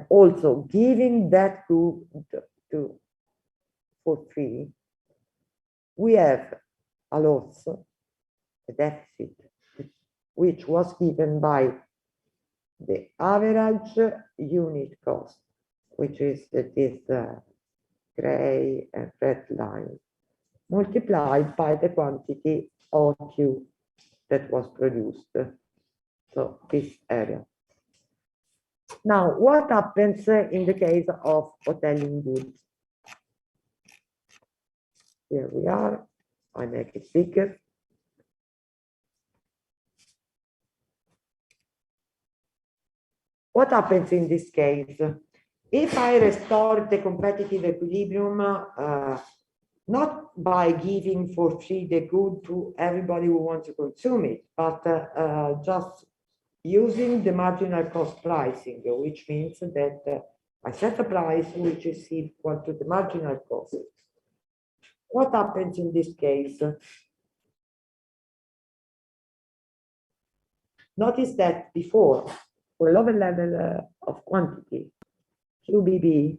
B: also giving that to for free, we have a loss, a deficit, which was given by the average unit cost, which is this gray and red line, multiplied by the quantity of Q that was produced. So this area. Now, what happens in the case of hoteling goods? Here we are. I make it bigger. What happens in this case? If I restore the competitive equilibrium not by giving for free the good to everybody who wants to consume it, but just using the marginal cost pricing, which means that I set a price which is equal to the marginal cost. What happens in this case? Notice that before, for lower level of quantity, QBB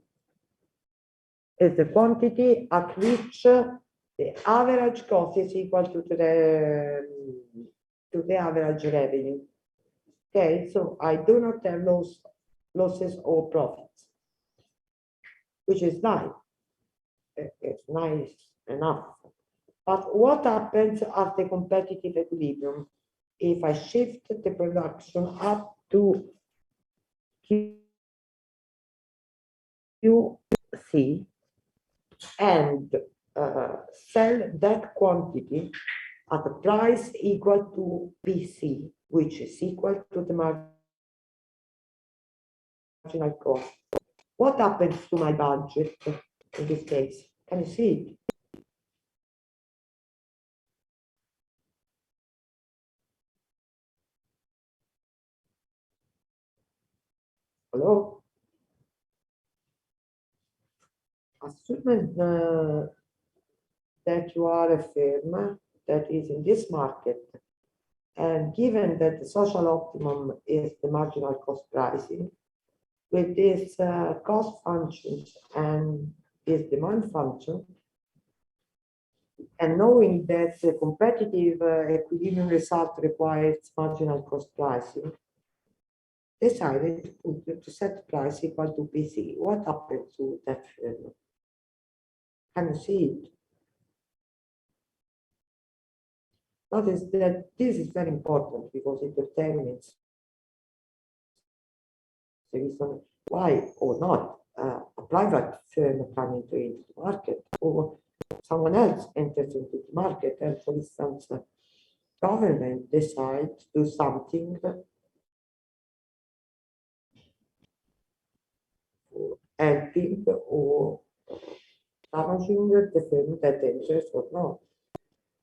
B: is the quantity at which the average cost is equal to the average revenue. Okay, so I do not have losses or profits, which is nice. It's nice enough. But what happens at the competitive equilibrium if I shift the production up to QC and sell that quantity at a price equal to PC, which is equal to the marginal cost? What happens to my budget in this case? Can you see it? Hello? Assuming that you are a firm that is in this market, and given that the social optimum is the marginal cost pricing, with this cost functions and this demand function, and knowing that the competitive equilibrium result requires marginal cost pricing, decided to set the price equal to PC. What happens to that firm? Can you see it? Notice that this is very important because it determines the reason why or not a private firm can enter into the market or someone else enters into the market, and for instance, government decides to do something for helping or damaging the firm that enters or not.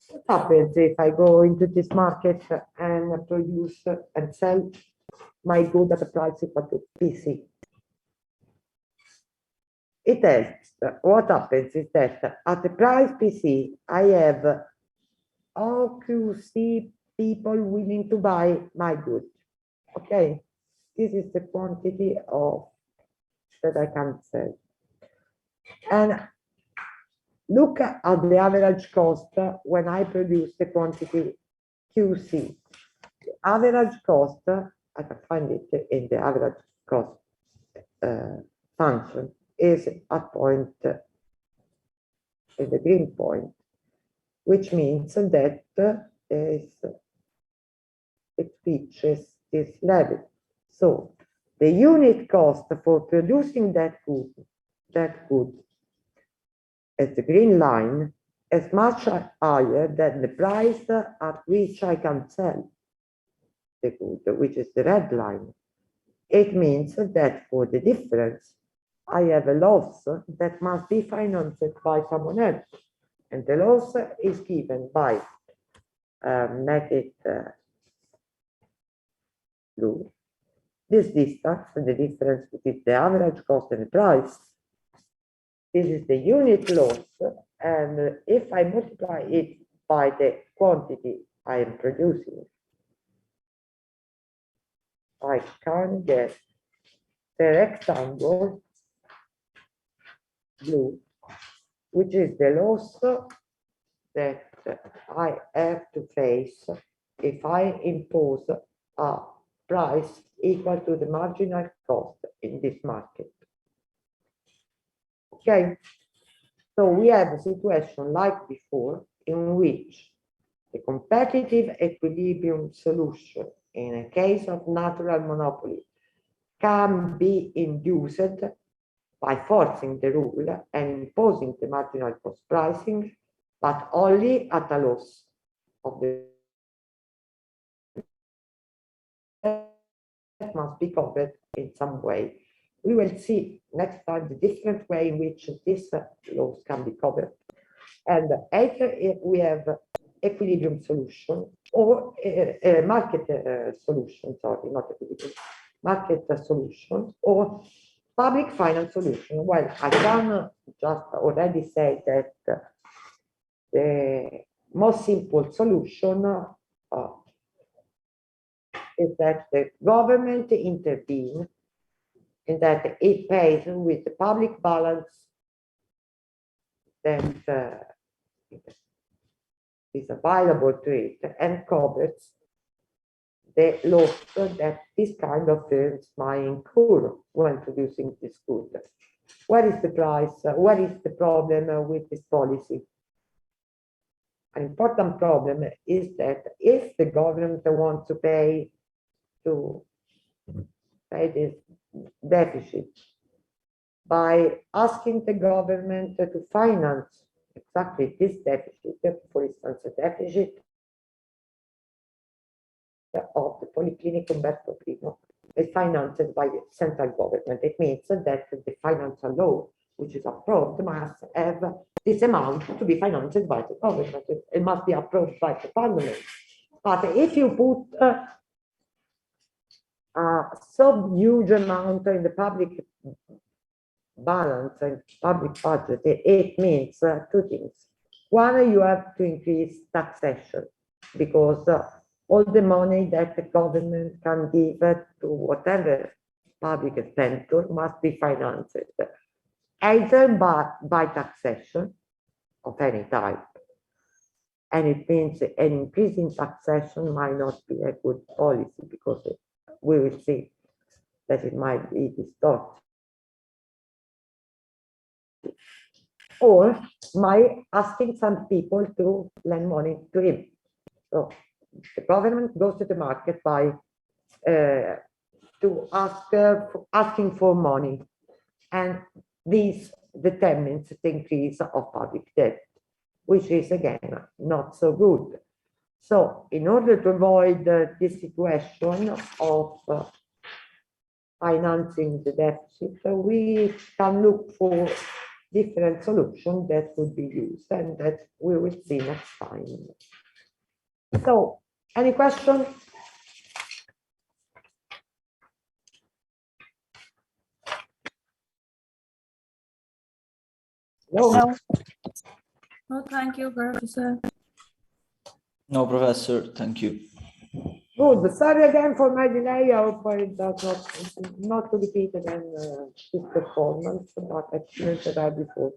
B: What happens if I go into this market and produce and sell my good at a price equal to PC? It helps. What happens is that at the price PC, I have OQC people willing to buy my good. Okay, this is the quantity of that I can sell. And look at the average cost when I produce the quantity QC. The average cost, I can find it in the average cost function, is at point in the green point, which means that it reaches this level. So the unit cost for producing that good as the green line is much higher than the price at which I can sell the good, which is the red line. It means that for the difference, I have a loss that must be financed by someone else. And the loss is given by, make it blue, this distance, the difference between the average cost and the price. This is the unit loss, and if I multiply it by the quantity I am producing, I can get the rectangle blue, which is the loss that I have to face if I impose a price equal to the marginal cost in this market. Okay, so we have a situation like before in which the competitive equilibrium solution in a case of natural monopoly can be induced by forcing the rule and imposing the marginal cost pricing, but only at a loss of the that must be covered in some way. We will see next time the different way in which this loss can be covered. And either if we have equilibrium solution or a market solution, sorry, not equilibrium, market solution or public finance solution. Well, I can just already say that the most simple solution is that the government intervenes and that it pays with the public balance that is available to it and covers the loss that this kind of firms might incur when producing this good. What is the price? What is the problem with this policy? An important problem is that if the government wants to pay this deficit by asking the government to finance exactly this deficit, for instance, a deficit of the Policlinico Umberto I is financed by the central government. It means that the financial law, which is approved, must have this amount to be financed by the government. It must be approved by the parliament. But if you put some huge amount in the public balance and public budget, it means two things. One, you have to increase taxation because all the money that the government can give to whatever public expenditure must be financed either by taxation of any type. And it means an increase in taxation might not be a good policy because we will see that it might be distorted. Or by asking some people to lend money to him. So the government goes to the market by asking for money, and this determines the increase of public debt, which is again not so good. So in order to avoid this situation of financing the deficit, we can look for different solutions that could be used and that we will see next time. So, any questions? No.
D: No, thank you, Professor.
E: No, Professor, thank you.
B: Good. Sorry again for my delay. I hope it does not to repeat again this performance, but I mentioned that before.